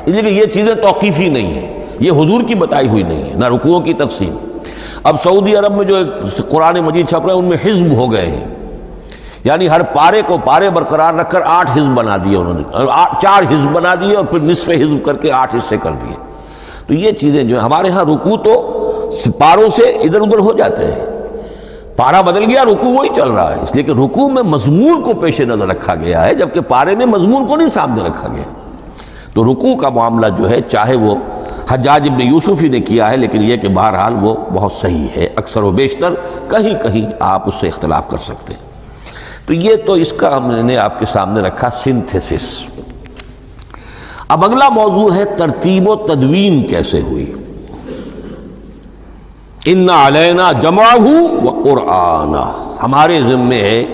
اس لیے کہ یہ چیزیں توقیفی نہیں ہیں، یہ حضور کی بتائی ہوئی نہیں ہے، نہ رکوعوں کی تقسیم۔ اب سعودی عرب میں جو قرآن مجید چھپ رہے ہیں ان میں حزب ہو گئے ہیں، یعنی ہر پارے کو پارے برقرار رکھ کر 8 حزب بنا دیے انہوں نے، 4 حزب بنا دیے اور پھر نصف حزب کر کے 8 حصے کر دیے۔ تو یہ چیزیں جو ہمارے ہاں رکوع تو پاروں سے ادھر ادھر ہو جاتے ہیں، پارا بدل گیا رکوع وہی چل رہا ہے، اس لیے کہ رکوع میں مضمون کو پیش نظر رکھا گیا ہے، جبکہ پارے میں مضمون کو نہیں سامنے رکھا گیا۔ تو رکوع کا معاملہ جو ہے چاہے وہ حجاج ابن یوسف ہی نے کیا ہے، لیکن یہ کہ بہرحال وہ بہت صحیح ہے، اکثر و بیشتر، کہیں کہیں آپ اس سے اختلاف کر سکتے ہیں۔ تو یہ تو اس کا ہم نے آپ کے سامنے رکھا سنتھیسس۔ اب اگلا موضوع ہے ترتیب و تدوین کیسے ہوئی۔ ان علینا جمعہ و قرآنہ، ہمارے ذمے ہے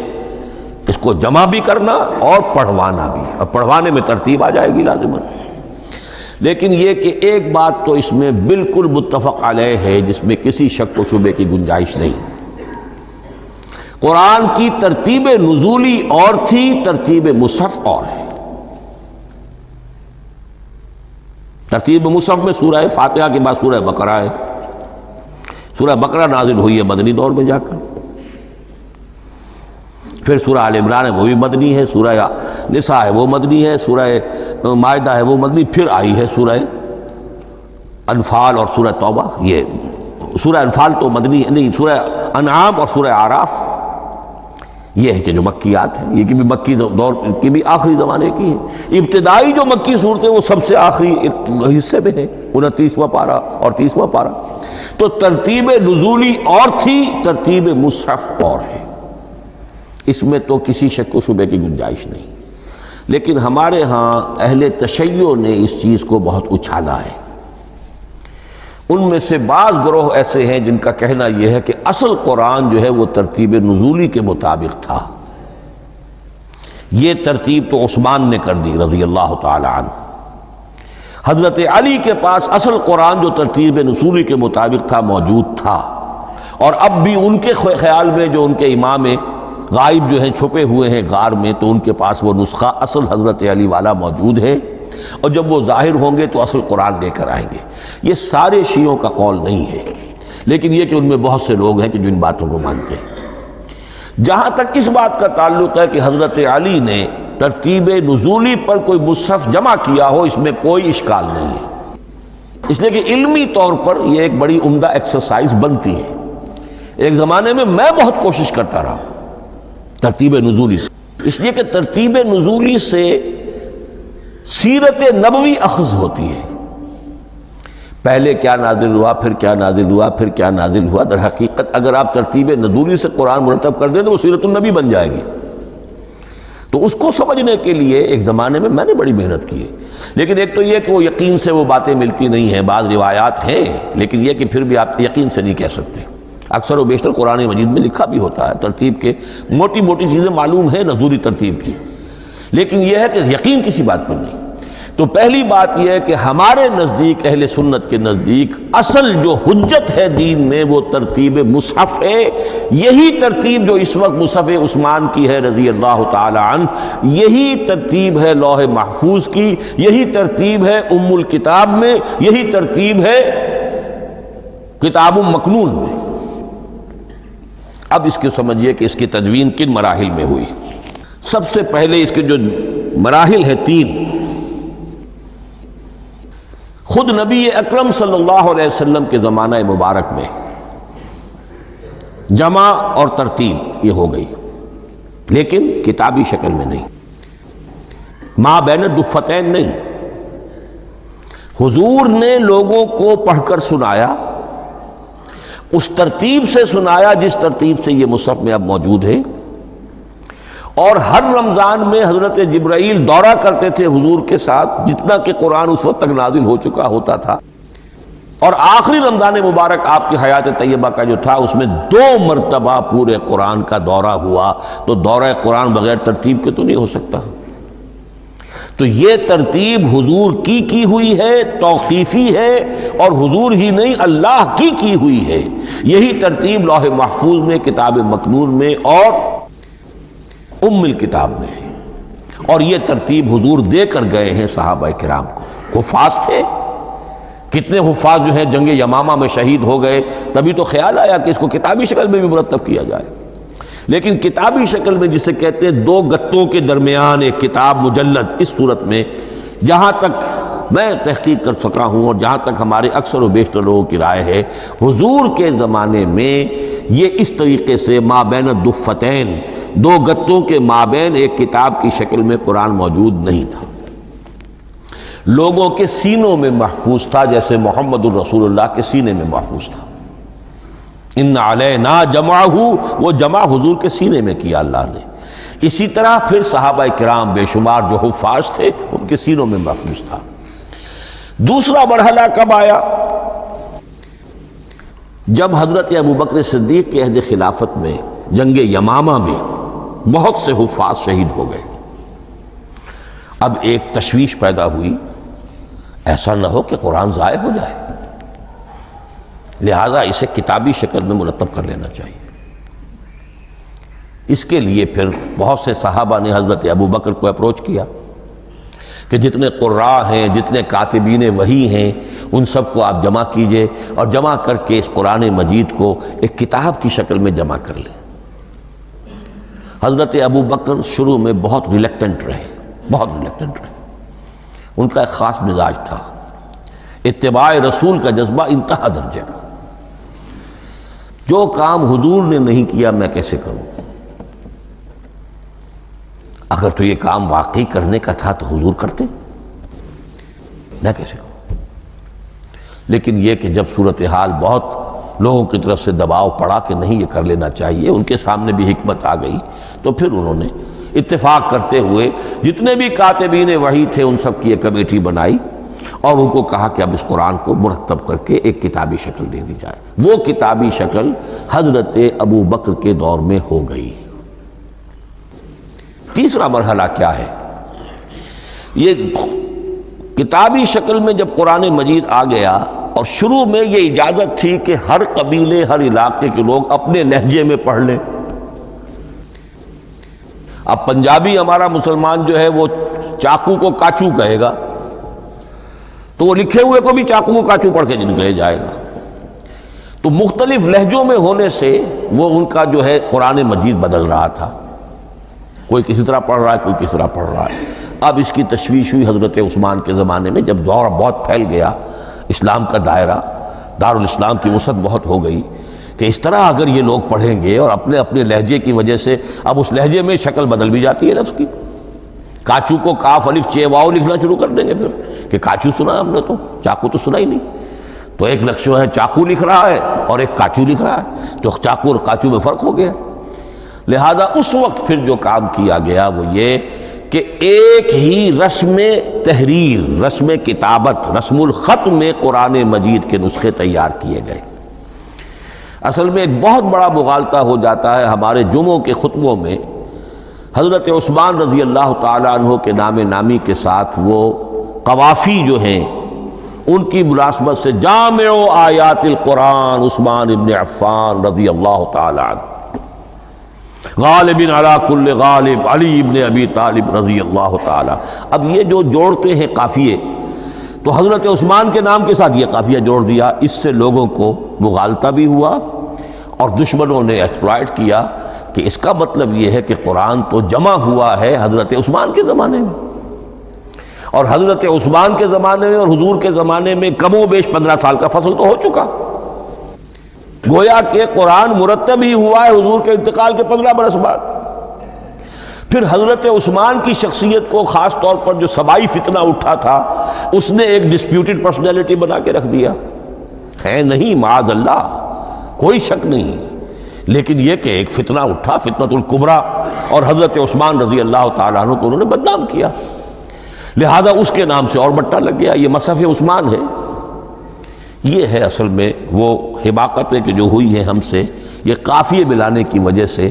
اس کو جمع بھی کرنا اور پڑھوانا بھی، اور پڑھوانے میں ترتیب آ جائے گی لازماً۔ لیکن یہ کہ ایک بات تو اس میں بالکل متفق علیہ ہے جس میں کسی شک و شبے کی گنجائش نہیں، قرآن کی ترتیب نزولی اور تھی، ترتیب مصحف اور ہے۔ ترتیب مصحف میں سورہ فاتحہ کے بعد سورہ بقرہ ہے، سورہ بقرہ نازل ہوئی ہے مدنی دور میں جا کر، پھر سورہ آل عمران ہے وہ بھی مدنی ہے، سورہ نساء ہے وہ مدنی ہے، سورہ مائدہ ہے وہ مدنی، پھر آئی ہے سورہ انفال اور سورہ توبہ۔ یہ سورہ انفال تو مدنی نہیں، سورہ انعام اور سورہ اعراف یہ ہے کہ جو مکیات ہیں، یہ کہ بھی مکی دور کی بھی آخری زمانے کی ہیں۔ ابتدائی جو مکی صورتیں وہ سب سے آخری حصے میں ہیں، 29واں پارہ اور 30واں پارہ۔ تو ترتیب نزولی اور تھی، ترتیب مصحف اور ہے، اس میں تو کسی شک و شبے کی گنجائش نہیں۔ لیکن ہمارے ہاں اہل تشیع نے اس چیز کو بہت اچھالا ہے۔ ان میں سے بعض گروہ ایسے ہیں جن کا کہنا یہ ہے کہ اصل قرآن جو ہے وہ ترتیب نزولی کے مطابق تھا، یہ ترتیب تو عثمان نے کر دی رضی اللہ تعالی عنہ۔ حضرت علی کے پاس اصل قرآن جو ترتیب نزولی کے مطابق تھا موجود تھا، اور اب بھی ان کے خیال میں جو ان کے امام غائب جو ہیں چھپے ہوئے ہیں غار میں، تو ان کے پاس وہ نسخہ اصل حضرت علی والا موجود ہے، اور جب وہ ظاہر ہوں گے تو اصل قرآن لے کر آئیں گے۔ یہ سارے شیعوں کا قول نہیں ہے، لیکن یہ کہ ان میں بہت سے لوگ ہیں کہ جو ان باتوں کو مانتے ہیں۔ جہاں تک اس بات کا تعلق ہے کہ حضرت علی نے ترتیب نزولی پر کوئی مصحف جمع کیا ہو، اس میں کوئی اشکال نہیں ہے، اس لیے کہ علمی طور پر یہ ایک بڑی عمدہ ایکسرسائز بنتی ہے۔ ایک زمانے میں بہت کوشش کرتا رہا ترتیب نزولی سے، اس لیے کہ ترتیب نزولی سے سیرت نبوی اخذ ہوتی ہے، پہلے کیا نازل ہوا، پھر کیا نازل ہوا، پھر کیا نازل ہوا۔ در حقیقت اگر آپ ترتیب نزولی سے قرآن مرتب کر دیں تو وہ سیرت النبی بن جائے گی۔ تو اس کو سمجھنے کے لیے ایک زمانے میں نے بڑی محنت کی ہے، لیکن ایک تو یہ کہ وہ یقین سے وہ باتیں ملتی نہیں ہیں، بعض روایات ہیں لیکن یہ کہ پھر بھی آپ یقین سے نہیں کہہ سکتے۔ اکثر و بیشتر قرآن مجید میں لکھا بھی ہوتا ہے، ترتیب کے موٹی موٹی چیزیں معلوم ہیں نزولی ترتیب کی، لیکن یہ ہے کہ یقین کسی بات پر نہیں۔ تو پہلی بات یہ ہے کہ ہمارے نزدیک، اہل سنت کے نزدیک، اصل جو حجت ہے دین میں وہ ترتیب مصحف ہے۔ یہی ترتیب جو اس وقت مصحف عثمان کی ہے رضی اللہ تعالی عنہ، یہی ترتیب ہے لوح محفوظ کی، یہی ترتیب ہے ام الکتاب میں، یہی ترتیب ہے کتاب مکنون میں۔ اب اس کو سمجھیے کہ اس کی تدوین کن مراحل میں ہوئی۔ سب سے پہلے اس کے جو مراحل ہیں 3، خود نبی اکرم صلی اللہ علیہ وسلم کے زمانہ مبارک میں جمع اور ترتیب یہ ہو گئی، لیکن کتابی شکل میں نہیں، ما بین الدفتین نہیں۔ حضور نے لوگوں کو پڑھ کر سنایا، اس ترتیب سے سنایا جس ترتیب سے یہ مصحف میں اب موجود ہے، اور ہر رمضان میں حضرت جبرائیل دورہ کرتے تھے حضور کے ساتھ، جتنا کہ قرآن اس وقت تک نازل ہو چکا ہوتا تھا۔ اور آخری رمضان مبارک آپ کی حیات طیبہ کا جو تھا اس میں 2 مرتبہ پورے قرآن کا دورہ ہوا، تو دورہ قرآن بغیر ترتیب کے تو نہیں ہو سکتا۔ تو یہ ترتیب حضور کی ہوئی ہے، توقیفی ہے، اور حضور ہی نہیں اللہ کی ہوئی ہے۔ یہی ترتیب لوح محفوظ میں، کتاب مکنون میں اور ام الکتاب میں ہے، اور یہ ترتیب حضور دے کر گئے ہیں صحابہ کرام کو۔ حفاظ تھے، کتنے حفاظ جو ہیں جنگ یمامہ میں شہید ہو گئے، تبھی تو خیال آیا کہ اس کو کتابی شکل میں بھی مرتب کیا جائے۔ لیکن کتابی شکل میں جسے کہتے ہیں 2 گتوں کے درمیان ایک کتاب مجلد، اس صورت میں جہاں تک میں تحقیق کر سکا ہوں اور جہاں تک ہمارے اکثر و بیشتر لوگوں کی رائے ہے، حضور کے زمانے میں یہ اس طریقے سے مابین الدفتین، 2 گتوں کے مابین ایک کتاب کی شکل میں قرآن موجود نہیں تھا۔ لوگوں کے سینوں میں محفوظ تھا، جیسے محمد الرسول اللہ کے سینے میں محفوظ تھا۔ ان علینا جمعہ، وہ جمع حضور کے سینے میں کیا اللہ نے۔ اسی طرح پھر صحابہ کرام بے شمار جو حفاظ تھے ان کے سینوں میں محفوظ تھا۔ دوسرا مرحلہ کب آیا؟ جب حضرت ابوبکر صدیق کے عہد خلافت میں جنگ یمامہ میں بہت سے حفاظ شہید ہو گئے۔ اب ایک تشویش پیدا ہوئی، ایسا نہ ہو کہ قرآن ضائع ہو جائے، لہذا اسے کتابی شکل میں مرتب کر لینا چاہیے۔ اس کے لیے پھر بہت سے صحابہ نے حضرت ابوبکر کو اپروچ کیا کہ جتنے قراء ہیں، جتنے کاتبین وحی ہیں، ان سب کو آپ جمع کیجئے اور جمع کر کے اس قرآن مجید کو ایک کتاب کی شکل میں جمع کر لیں۔ حضرت ابوبکر شروع میں بہت ریلیکٹنٹ رہے، ان کا ایک خاص مزاج تھا، اتباع رسول کا جذبہ انتہا درجے کا۔ جو کام حضور نے نہیں کیا میں کیسے کروں؟ اگر تو یہ کام واقعی کرنے کا تھا تو حضور کرتے، میں کیسے کروں؟ لیکن یہ کہ جب صورتحال بہت لوگوں کی طرف سے دباؤ پڑا کہ نہیں یہ کر لینا چاہیے، ان کے سامنے بھی حکمت آ گئی، تو پھر انہوں نے اتفاق کرتے ہوئے جتنے بھی کاتبین وحی تھے ان سب کی ایک کمیٹی بنائی اور ان کو کہا کہ اب اس قرآن کو مرتب کر کے ایک کتابی شکل دے دی جائے۔ وہ کتابی شکل حضرت ابوبکر کے دور میں ہو گئی۔ تیسرا مرحلہ کیا ہے؟ یہ کتابی شکل میں جب قرآن مجید آ گیا اور شروع میں یہ اجازت تھی کہ ہر قبیلے، ہر علاقے کے لوگ اپنے لہجے میں پڑھ لیں۔ اب پنجابی ہمارا مسلمان جو ہے وہ چاقو کو کاچو کہے گا، تو وہ لکھے ہوئے کو بھی چاقو کو کاچو پڑھ کے نکلے جائے گا۔ تو مختلف لہجوں میں ہونے سے وہ ان کا جو ہے قرآن مجید بدل رہا تھا، کوئی کسی طرح پڑھ رہا ہے، کوئی کس طرح پڑھ رہا ہے۔ اب اس کی تشویش ہوئی حضرت عثمان کے زمانے میں، جب دور بہت پھیل گیا، اسلام کا دائرہ، دارالاسلام کی وسعت بہت ہو گئی کہ اس طرح اگر یہ لوگ پڑھیں گے اور اپنے اپنے لہجے کی وجہ سے اب اس لہجے میں شکل بدل بھی جاتی ہے لفظ کی۔ کاچو کو کاف الف چے واو لکھنا شروع کر دیں گے پھر کہ کاچو سنا ہم نے، تو چاقو تو سنا ہی نہیں۔ تو ایک لفظ ہے چاقو لکھ رہا ہے اور ایک کاچو لکھ رہا ہے، تو چاقو اور کاچو میں فرق ہو گیا۔ لہذا اس وقت پھر جو کام کیا گیا وہ یہ کہ ایک ہی رسم تحریر، رسم کتابت، رسم الخط میں قرآن مجید کے نسخے تیار کیے گئے۔ اصل میں ایک بہت بڑا مغالطہ ہو جاتا ہے ہمارے جمعوں کے خطبوں میں، حضرت عثمان رضی اللہ تعالیٰ عنہ کے نام نامی کے ساتھ وہ قوافی جو ہیں ان کی ملازمت سے جامع آیات القرآن عثمان ابن عفان رضی اللہ تعالیٰ عنہ، غالب علی کل غالب علی ابن ابی طالب رضی اللہ تعالیٰ۔ اب یہ جو جوڑتے ہیں قافیے، تو حضرت عثمان کے نام کے ساتھ یہ قافیہ جوڑ دیا، اس سے لوگوں کو مغالطہ بھی ہوا اور دشمنوں نے ایکسپلائٹ کیا کہ اس کا مطلب یہ ہے کہ قرآن تو جمع ہوا ہے حضرت عثمان کے زمانے میں، اور حضرت عثمان کے زمانے میں اور حضور کے زمانے میں کم و بیش 15 سال کا فصل تو ہو چکا، گویا کہ قرآن مرتب ہی ہوا ہے حضور کے انتقال کے 15 برس بعد۔ پھر حضرت عثمان کی شخصیت کو خاص طور پر جو سبائی فتنہ اٹھا تھا اس نے ایک ڈسپیوٹڈ پرسنالٹی بنا کے رکھ دیا ہے، نہیں معاذ اللہ کوئی شک نہیں، لیکن یہ کہ ایک فتنہ اٹھا، فتنۃ الکبریٰ، اور حضرت عثمان رضی اللہ تعالیٰ عنہ کو انہوں نے بدنام کیا، لہذا اس کے نام سے اور بٹا لگ گیا، یہ مصحف عثمان ہے۔ یہ ہے اصل میں وہ حماقتیں کہ جو ہوئی ہیں ہم سے، یہ قافیے ملانے کی وجہ سے۔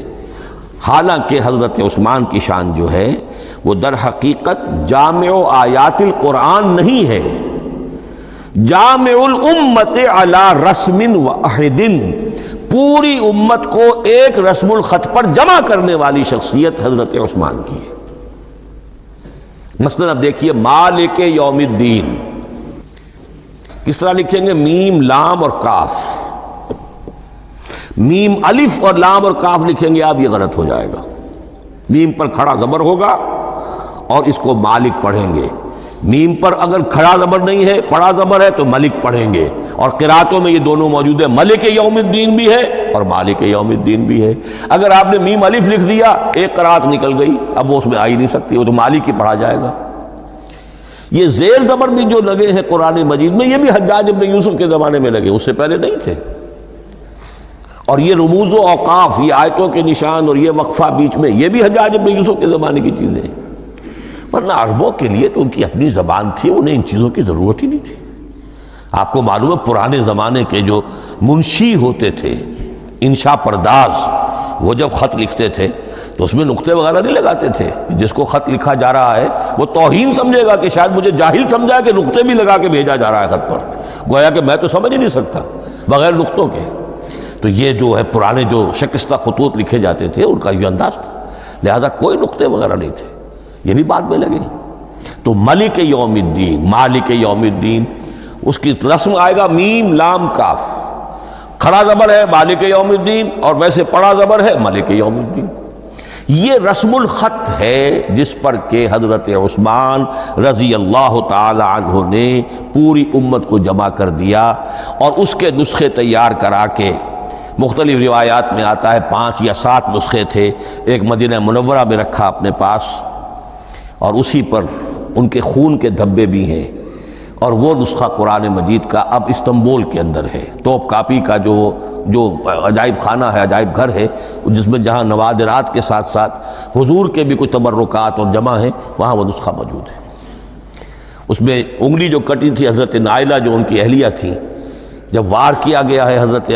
حالانکہ حضرت عثمان کی شان جو ہے وہ در حقیقت جامع آیات القرآن نہیں ہے، جامع الامت علی رسم واحد، پوری امت کو ایک رسم الخط پر جمع کرنے والی شخصیت حضرت عثمان کی ہے۔ مثلا اب دیکھیے مالک یوم الدین کس طرح لکھیں گے؟ میم لام اور کاف، میم الف اور لام اور کاف لکھیں گے آپ، یہ غلط ہو جائے گا۔ میم پر کھڑا زبر ہوگا اور اس کو مالک پڑھیں گے، میم پر اگر کھڑا زبر نہیں ہے پڑھا زبر ہے تو ملک پڑھیں گے، اور قراتوں میں یہ دونوں موجود ہے، ملک یوم الدین بھی ہے اور مالک یوم الدین بھی ہے۔ اگر آپ نے میم الف لکھ دیا ایک قرات نکل گئی، اب وہ اس میں آ ہی نہیں سکتی، وہ تو مالک ہی پڑھا جائے گا۔ یہ زیر زبر بھی جو لگے ہیں قرآن مجید میں، یہ بھی حجاج ابن یوسف کے زمانے میں لگے، اس سے پہلے نہیں تھے۔ اور یہ رموز و اوقاف، یہ آیتوں کے نشان اور یہ وقفہ بیچ میں، یہ بھی حجاج ابن یوسف کے زمانے کی چیزیں ہیں، ورنہ عربوں کے لیے تو ان کی اپنی زبان تھی، انہیں ان چیزوں کی ضرورت ہی نہیں تھی۔ آپ کو معلوم ہے پرانے زمانے کے جو منشی ہوتے تھے، انشاء پرداز، وہ جب خط لکھتے تھے تو اس میں نقطے وغیرہ نہیں لگاتے تھے۔ جس کو خط لکھا جا رہا ہے وہ توہین سمجھے گا کہ شاید مجھے جاہل سمجھا کہ نقطے بھی لگا کے بھیجا جا رہا ہے خط پر، گویا کہ میں تو سمجھ ہی نہیں سکتا بغیر نقطوں کے۔ تو یہ جو ہے پرانے جو شکستہ خطوط لکھے جاتے تھے ان کا یہ انداز تھا، لہذا کوئی نقطے وغیرہ نہیں تھے، یہ بھی بعد میں لگے۔ تو ملک یوم الدین، مالک یوم الدین، اس کی رسم آئے گا میم لام کاف، کھڑا زبر ہے مالک یوم الدین اور ویسے پڑا زبر ہے ملک یوم الدین۔ یہ رسم الخط ہے جس پر کہ حضرت عثمان رضی اللہ تعالی عنہ نے پوری امت کو جمع کر دیا، اور اس کے نسخے تیار کرا کے، مختلف روایات میں آتا ہے 5 یا 7 نسخے تھے، ایک مدینہ منورہ میں رکھا اپنے پاس، اور اسی پر ان کے خون کے دھبے بھی ہیں، اور وہ نسخہ قرآن مجید کا اب استنبول کے اندر ہے، توپ کاپی کا جو عجائب خانہ ہے، عجائب گھر ہے، جس میں جہاں نوادرات کے ساتھ ساتھ حضور کے بھی کچھ تبرکات اور جمع ہیں، وہاں وہ نسخہ موجود ہے۔ اس میں انگلی جو کٹی تھی حضرت نائلہ جو ان کی اہلیہ تھی، جب وار کیا گیا ہے حضرت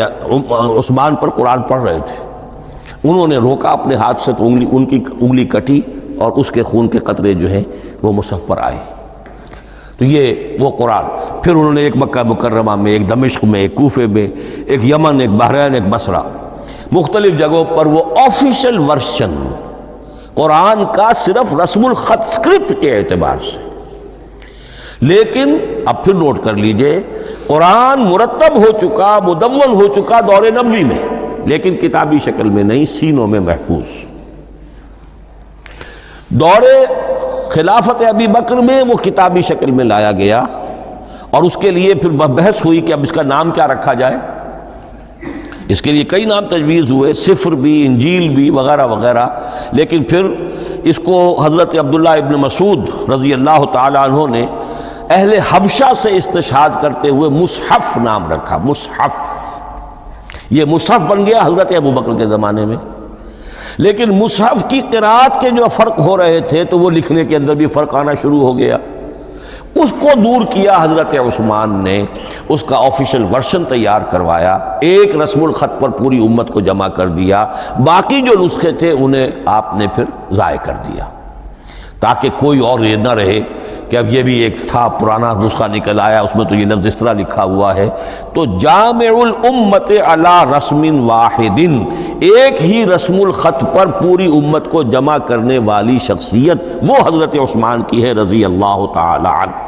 عثمان پر، قرآن پڑھ رہے تھے، انہوں نے روکا اپنے ہاتھ سے تو ان کی انگلی کٹی اور اس کے خون کے قطرے جو ہیں وہ مصحف پر آئے۔ تو یہ وہ قرآن، پھر انہوں نے ایک مکہ مکرمہ میں، ایک دمشق میں، ایک کوفے میں، ایک یمن، ایک بحرین، ایک بصرہ، مختلف جگہوں پر وہ آفیشل ورشن قرآن کا صرف رسم الخط اسکرپٹ کے اعتبار سے۔ لیکن اب پھر نوٹ کر لیجئے، قرآن مرتب ہو چکا، مدون ہو چکا دور نبوی میں، لیکن کتابی شکل میں نہیں، سینوں میں محفوظ۔ دور خلافت ابی بکر میں وہ کتابی شکل میں لایا گیا، اور اس کے لیے پھر بحث ہوئی کہ اب اس کا نام کیا رکھا جائے۔ اس کے لیے کئی نام تجویز ہوئے، سفر بھی، انجیل بھی، وغیرہ وغیرہ، لیکن پھر اس کو حضرت عبداللہ ابن مسعود رضی اللہ تعالی عنہ نے اہل حبشہ سے استشہاد کرتے ہوئے مصحف نام رکھا، مصحف۔ یہ مصحف بن گیا حضرت ابو بکر کے زمانے میں، لیکن مصحف کی قرات کے جو فرق ہو رہے تھے تو وہ لکھنے کے اندر بھی فرق آنا شروع ہو گیا، اس کو دور کیا حضرت عثمان نے، اس کا آفیشل ورشن تیار کروایا، ایک رسم الخط پر پوری امت کو جمع کر دیا، باقی جو نسخے تھے انہیں آپ نے پھر ضائع کر دیا، تاکہ کوئی اور یہ نہ رہے کہ اب یہ بھی ایک تھا پرانا نسخہ نکل آیا، اس میں تو یہ لفظ اس طرح لکھا ہوا ہے۔ تو جامع الامت علی رسم واحد، ایک ہی رسم الخط پر پوری امت کو جمع کرنے والی شخصیت وہ حضرت عثمان کی ہے رضی اللہ تعالی عنہ۔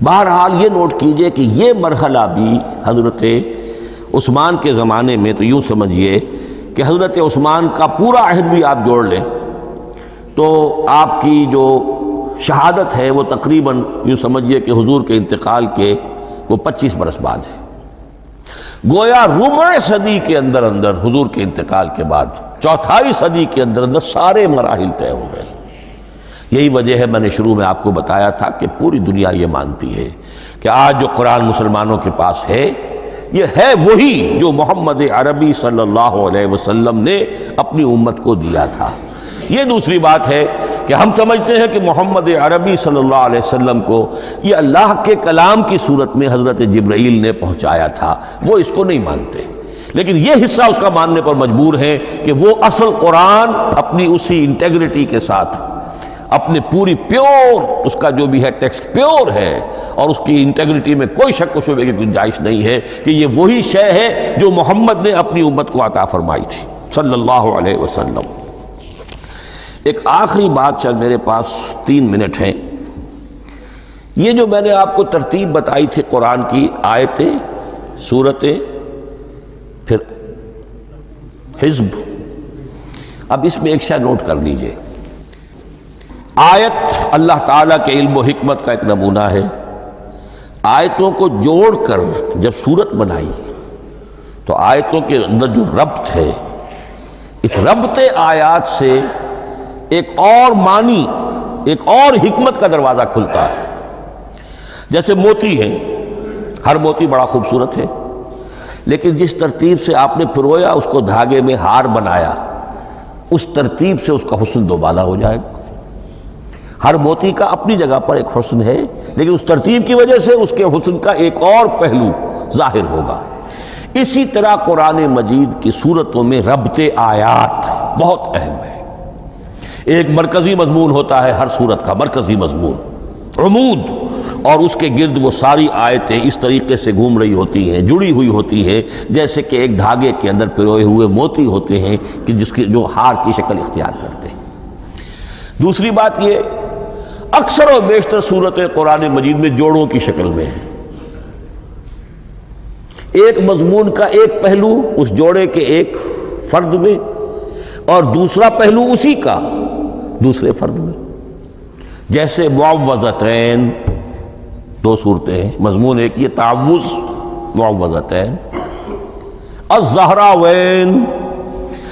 بہرحال یہ نوٹ کیجئے کہ یہ مرحلہ بھی حضرت عثمان کے زمانے میں، تو یوں سمجھیے کہ حضرت عثمان کا پورا عہد بھی آپ جوڑ لیں تو آپ کی جو شہادت ہے وہ تقریباً یوں سمجھیے کہ حضور کے انتقال کے وہ 25 برس بعد ہے، گویا ربع صدی کے اندر اندر حضور کے انتقال کے بعد، چوتھائی صدی کے اندر اندر سارے مراحل طے ہو گئے۔ یہی وجہ ہے میں نے شروع میں آپ کو بتایا تھا کہ پوری دنیا یہ مانتی ہے کہ آج جو قرآن مسلمانوں کے پاس ہے یہ ہے وہی جو محمد عربی صلی اللہ علیہ وسلم نے اپنی امت کو دیا تھا۔ یہ دوسری بات ہے کہ ہم سمجھتے ہیں کہ محمد عربی صلی اللہ علیہ وسلم کو یہ اللہ کے کلام کی صورت میں حضرت جبرائیل نے پہنچایا تھا، وہ اس کو نہیں مانتے، لیکن یہ حصہ اس کا ماننے پر مجبور ہیں کہ وہ اصل قرآن اپنی اسی انٹیگریٹی کے ساتھ، اپنے پوری پیور، اس کا جو بھی ہے ٹیکسٹ پیور ہے اور اس کی انٹیگریٹی میں کوئی شک و شبہ کی گنجائش نہیں ہے کہ یہ وہی شے ہے جو محمد نے اپنی امت کو عطا فرمائی تھی صلی اللہ علیہ وسلم۔ ایک آخری بات، چل میرے پاس 3 منٹ ہیں، یہ جو میں نے آپ کو ترتیب بتائی تھی قرآن کی، آیتیں، سورتیں، پھر حزب، اب اس میں ایک شے نوٹ کر لیجئے۔ آیت اللہ تعالیٰ کے علم و حکمت کا ایک نمونہ ہے، آیتوں کو جوڑ کر جب سورت بنائی تو آیتوں کے اندر جو ربط ہے، اس ربط آیات سے ایک اور معنی، ایک اور حکمت کا دروازہ کھلتا ہے۔ جیسے موتی ہے، ہر موتی بڑا خوبصورت ہے، لیکن جس ترتیب سے آپ نے پرویا، اس کو دھاگے میں ہار بنایا، اس ترتیب سے اس کا حسن دوبالا ہو جائے گا۔ ہر موتی کا اپنی جگہ پر ایک حسن ہے، لیکن اس ترتیب کی وجہ سے اس کے حسن کا ایک اور پہلو ظاہر ہوگا۔ اسی طرح قرآن مجید کی صورتوں میں ربط آیات بہت اہم ہے۔ ایک مرکزی مضمون ہوتا ہے ہر صورت کا، مرکزی مضمون، عمود، اور اس کے گرد وہ ساری آیتیں اس طریقے سے گھوم رہی ہوتی ہیں، جڑی ہوئی ہوتی ہیں، جیسے کہ ایک دھاگے کے اندر پروئے ہوئے موتی ہوتے ہیں کہ جس کی جو ہار کی شکل اختیار کرتے ہیں۔ دوسری بات یہ، اکثر و بیشتر صورتیں قرآن مجید میں جوڑوں کی شکل میں ہیں۔ ایک مضمون کا ایک پہلو اس جوڑے کے ایک فرد میں، اور دوسرا پہلو اسی کا دوسرے فرد میں۔ جیسے معوذتین، 2 صورتیں ہیں، مضمون ایک یہ تعوذ، معوذتین، الزہراوین،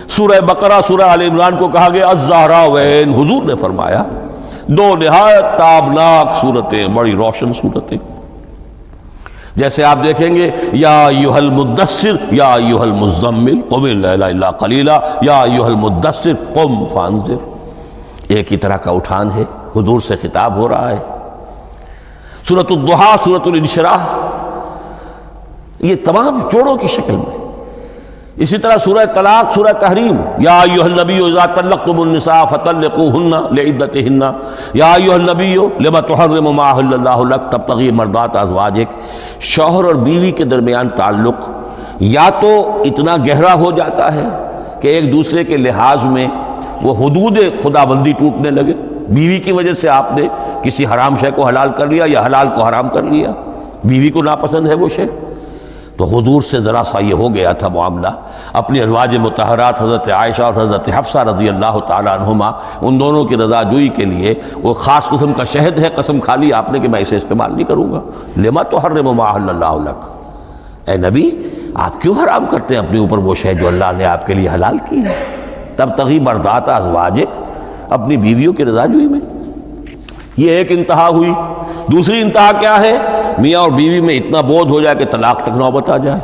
سورہ بقرہ، سورہ آل عمران کو کہا گیا الزہراوین، حضور نے فرمایا 2 نہایت تابناک صورتیں، بڑی روشن صورتیں۔ جیسے آپ دیکھیں گے یا ایھا المدثر یا ایھا المزمل قم اللیل الا قلیلا یا ایھا المدثر قم فانذر، ایک ہی طرح کا اٹھان ہے، حضور سے خطاب ہو رہا ہے۔ سورۃ الضحیٰ، سورۃ الانشراح، یہ تمام جوڑوں کی شکل میں۔ اسی طرح سورہ طلاق، سورہ تحریم، یا ایھا النبی اذا طلقتم النساء فطلقوہن لعدتہن یا ایھا النبی لم تحرم ما احل اللہ لک تبتغی مرضات ازواجک۔ شوہر اور بیوی کے درمیان تعلق یا تو اتنا گہرا ہو جاتا ہے کہ ایک دوسرے کے لحاظ میں وہ حدود خدابندی ٹوٹنے لگے، بیوی کی وجہ سے آپ نے کسی حرام شے کو حلال کر لیا یا حلال کو حرام کر لیا، بیوی کو ناپسند ہے وہ شے، تو حضور سے ذرا سا یہ ہو گیا تھا معاملہ۔ اپنی ازواج مطہرات حضرت عائشہ اور حضرت حفصہ رضی اللہ تعالیٰ عنہما، ان دونوں کی رضا جوئی کے لیے وہ خاص قسم کا شہد ہے، قسم کھا لی آپ نے کہ میں اسے استعمال نہیں کروں گا۔ لما تحرم ما احل اللہ لک، اے نبی آپ کیوں حرام کرتے ہیں اپنے اوپر وہ شے جو اللہ نے آپ کے لیے حلال کی ہے؟ تبتغی مرضات ازواجک، اپنی بیویوں کی رضا جوئی میں۔ یہ ایک انتہا ہوئی۔ دوسری انتہا کیا ہے؟ میاں اور بیوی میں اتنا بودھ ہو جائے کہ طلاق تک نوبت آ جائے،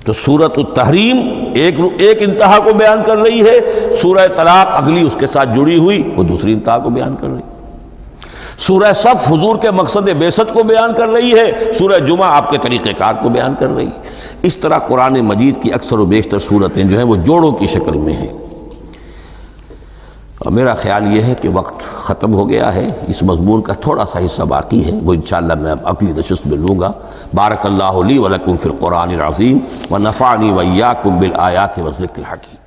تو سورۃ التحریم ایک انتہا کو بیان کر رہی ہے، سورہ طلاق اگلی اس کے ساتھ جڑی ہوئی وہ دوسری انتہا کو بیان کر رہی ہے۔ سورہ صف حضور کے مقصد بعثت کو بیان کر رہی ہے، سورہ جمعہ آپ کے طریقہ کار کو بیان کر رہی ہے۔ اس طرح قرآن مجید کی اکثر و بیشتر صورتیں جو ہیں وہ جوڑوں کی شکل میں ہیں۔ اور میرا خیال یہ ہے کہ وقت ختم ہو گیا ہے، اس مضمون کا تھوڑا سا حصہ باقی ہے، وہ انشاءاللہ میں اب اگلی نشست میں لوں گا۔ بارک اللہ لی ولکم فی القرآن العظیم ونفعنی وإیاکم بالآیات والذکر الحکیم۔